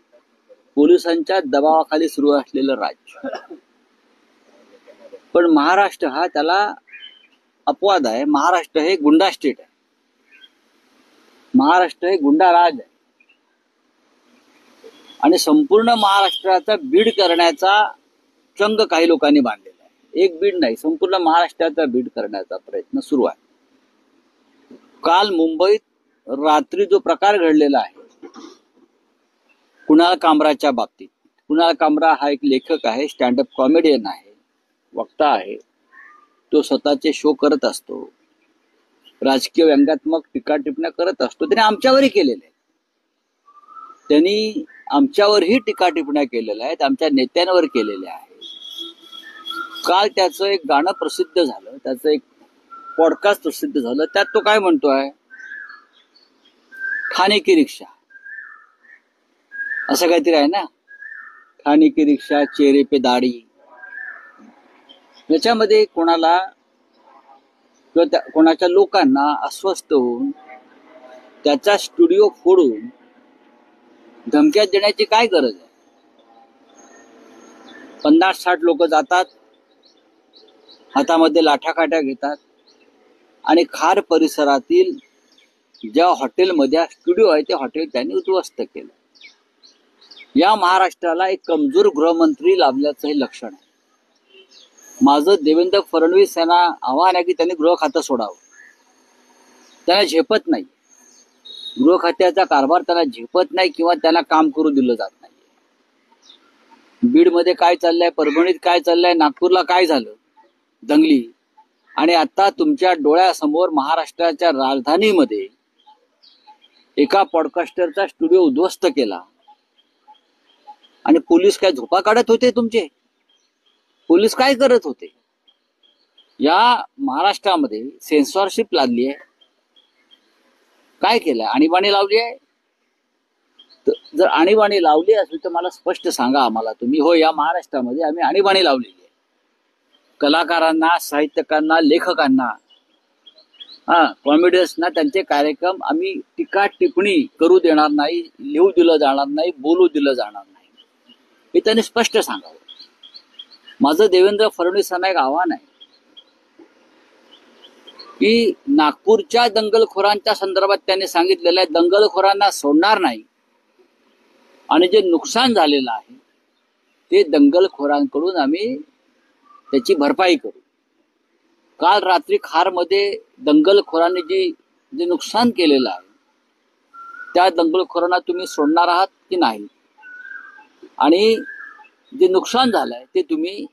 पोलिसांच्या दबावाखाली सुरू असलेलं राज्य। पण महाराष्ट्र हा त्याला अपवाद आहे। महाराष्ट्र हे गुंडा स्टेट आहे। महाराष्ट्र हे गुंडा राज आहे आणि संपूर्ण महाराष्ट्राचा बीड करण्याचा चंग काही लोकांनी बांधलेला आहे। एक बीड नाही, संपूर्ण महाराष्ट्राचा बीड करण्याचा प्रयत्न सुरू आहे। काल मुंबईत रात्री जो प्रकार घडलेला आहे कुणाल कामराच्या बाबतीत, कुणाल कामरा हा एक लेखक आहे, स्टँडअप कॉमेडियन आहे, वक्ता आहे। तो स्वतःचे शो करत असतो, राजकीय व्यंग्यात्मक टीका टिप्पण्या करत असतो। त्याने आमच्यावरही केलेले, त्यांनी आमच्यावरही टीका टिप्पण्या केलेल्या आहेत, आमच्या नेत्यांवर केलेल्या आहेत। काल त्याचं एक गाणं प्रसिद्ध झालं, त्याचं एक पॉडकास्ट प्रसिद्ध झालं। त्यात तो काय म्हणतोय, खाने की रिक्षा असं काहीतरी आहे ना, खाने की रिक्षा, चेहरे पे दाढी। याच्यामध्ये कोणाला किंवा कोणाच्या लोकांना अस्वस्थ होऊन त्याचा स्टुडिओ फोडून धमक्या देण्याची काय गरज आहे? 50-60 लोक जातात, हातामध्ये लाठाकाठ्या घेतात आणि खार परिसरातील ज्या हॉटेलमध्ये स्टुडिओ आहे ते हॉटेल त्यांनी उद्ध्वस्त केलं। या महाराष्ट्राला एक कमजोर गृहमंत्री लाभल्याचं हे लक्षण आहे। माझं देवेंद्र फडणवीस यांना आव्हान आहे की त्यांनी गृह खातं सोडावं। त्यांना झेपत नाही, गृह खात्याचा कारभार त्यांना झेपत नाही किंवा त्यांना काम करू दिलं जात नाही। बीडमध्ये काय चाललंय, परभणीत काय चाललंय, नागपूरला काय झालं, दंगली, आणि आता तुमच्या डोळ्यासमोर महाराष्ट्राच्या राजधानीमध्ये एका पॉडकास्टरचा स्टुडिओ उद्ध्वस्त केला आणि पोलीस काय झोपा काढत होते? तुमचे पोलीस काय करत होते? या महाराष्ट्रामध्ये सेन्सॉरशिप लादली आहे, काय केलंय? आणीबाणी लावली आहे। जर आणीबाणी लावली असेल तर मला स्पष्ट सांगा आम्हाला तुम्ही। हो, या महाराष्ट्रामध्ये आम्ही आणीबाणी लावलेली आहे। कलाकारांना, साहित्यकांना, लेखकांना, कॉमेडियन्सना त्यांचे कार्यक्रम आम्ही टीका टिप्पणी करू देणार नाही, लिहू दिलं जाणार नाही, बोलू दिलं जाणार नाही, हे त्यांनी स्पष्ट सांगावं। माझं देवेंद्र फडणवीसांना एक आव्हान आहे की नागपूरच्या दंगलखोरांच्या संदर्भात त्यांनी सांगितलेलं आहे दंगलखोरांना सोडणार नाही आणि जे नुकसान झालेलं आहे ते दंगलखोरांकडून आम्ही त्याची भरपाई करू। काल रात्री खारमध्ये दंगलखोरांनी जे नुकसान केलेलं आहे त्या दंगलखोरांना तुम्ही सोडणार आहात की नाही, आणि जे नुकसान झालंय ते तुम्ही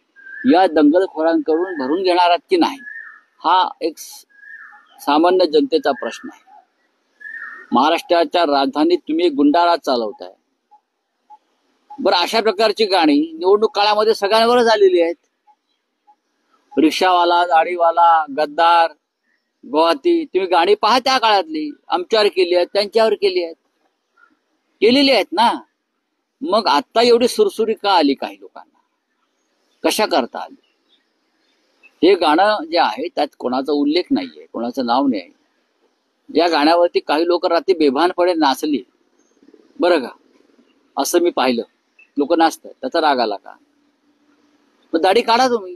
या दंगलखोरांकडून भरून घेणार आहात की नाही, हा एक सामान्य जनतेचा प्रश्न आहे। महाराष्ट्राच्या राजधानीत तुम्ही गुंडाराज चालवताय। बरं, अशा प्रकारची गाणी निवडणूक काळामध्ये सगळ्यांवरच आलेली आहेत। रिक्षावाला, दाढीवाला, गद्दार, गुवाहाटी, तुम्ही गाणी पहा त्या काळातली, आमच्यावर केली आहेत, त्यांच्यावर केलेली आहेत ना. मग आता एवढी सुरसुरी का आली काही लोकांना? कशा करता आली? हे गाणं जे आहे त्यात कोणाचा उल्लेख नाहीये, कोणाचं नाव नाही. या गाण्यावरती काही लोक रात्री बेभानपणे नाचली बरं का, असं मी पाहिलं. लोक नाचतात, त्याचा राग आला का? मग दाढी काढा, तुम्ही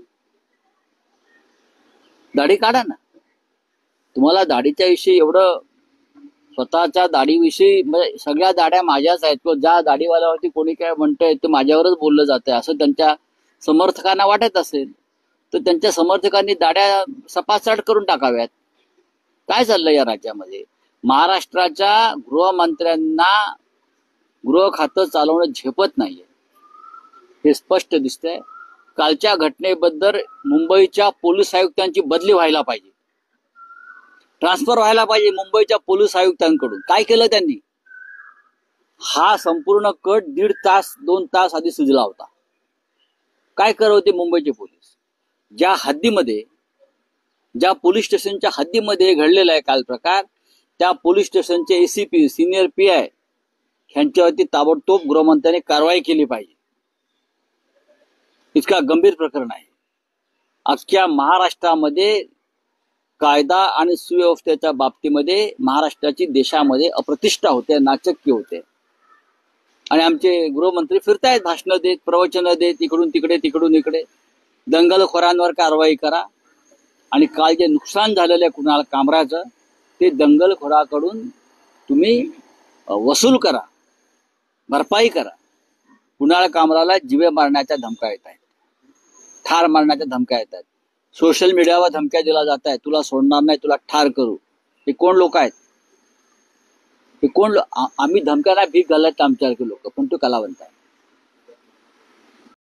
दाढी काढा ना. तुम्हाला दाढीच्या विषयी एवढं, स्वतःच्या दाढीविषयी, म्हणजे सगळ्या दाढ्या माझ्याच आहेत किंवा ज्या दाढीवाल्यावरती कोणी काय म्हणतंय ते माझ्यावरच बोललं जातंय असं त्यांच्या समर्थकांना वाटत असेल तर त्यांच्या समर्थकांनी दाढ्या सपासट करून टाकाव्यात. काय चाललंय या राज्यामध्ये? महाराष्ट्राच्या गृहमंत्र्यांना गृह खातं चालवणं झेपत नाहीये, हे स्पष्ट दिसतंय. कालच्या घटनेबद्दल मुंबईच्या पोलीस आयुक्तांची बदली व्हायला पाहिजे, ट्रान्सफर व्हायला पाहिजे मुंबईच्या पोलीस आयुक्तांकडून. काय केलं त्यांनी? हा संपूर्ण कट 1.5 तास 2 तास आधी सुजला होता. काय करत होते मुंबईचे पोलीस? ज्या हद्दीमध्ये, ज्या पोलीस स्टेशनच्या हद्दीमध्ये घडलेला आहे काल प्रकार, त्या पोलीस स्टेशनचे एसीपी, सिनियर PI ह्यांच्यावरती ताबडतोब गृहमंत्र्यांनी कारवाई केली पाहिजे. इतका गंभीर प्रकरण आहे. अख्ख्या महाराष्ट्रामध्ये कायदा आणि सुव्यवस्थेच्या बाबतीमध्ये महाराष्ट्राची देशामध्ये अप्रतिष्ठा होते, नाचक्की होते. आणि आमचे गृहमंत्री फिरतायत, भाषणं देत, प्रवचनं देत, इकडून तिकडे तिकडून इकडे. दंगलखोरांवर कारवाई करा आणि काल जे नुकसान झालेलं आहे कुणाल कामराचं ते दंगलखोराकडून तुम्ही वसूल करा, भरपाई करा. कुणाल कामराला जीवे मारण्याच्या धमक्या येत आहेत, ठार मारण्याच्या धमक्या येत आहेत, सोशल मीडियावर धमक्या दिल्या जात आहेत, तुला सोडणार नाही, तुला ठार करू. हे कोण लोक आहेत? हे कोण? आम्ही धमक्यांना भीक घालत आमच्यासारखे लोक, पण तो कलावंत आहे.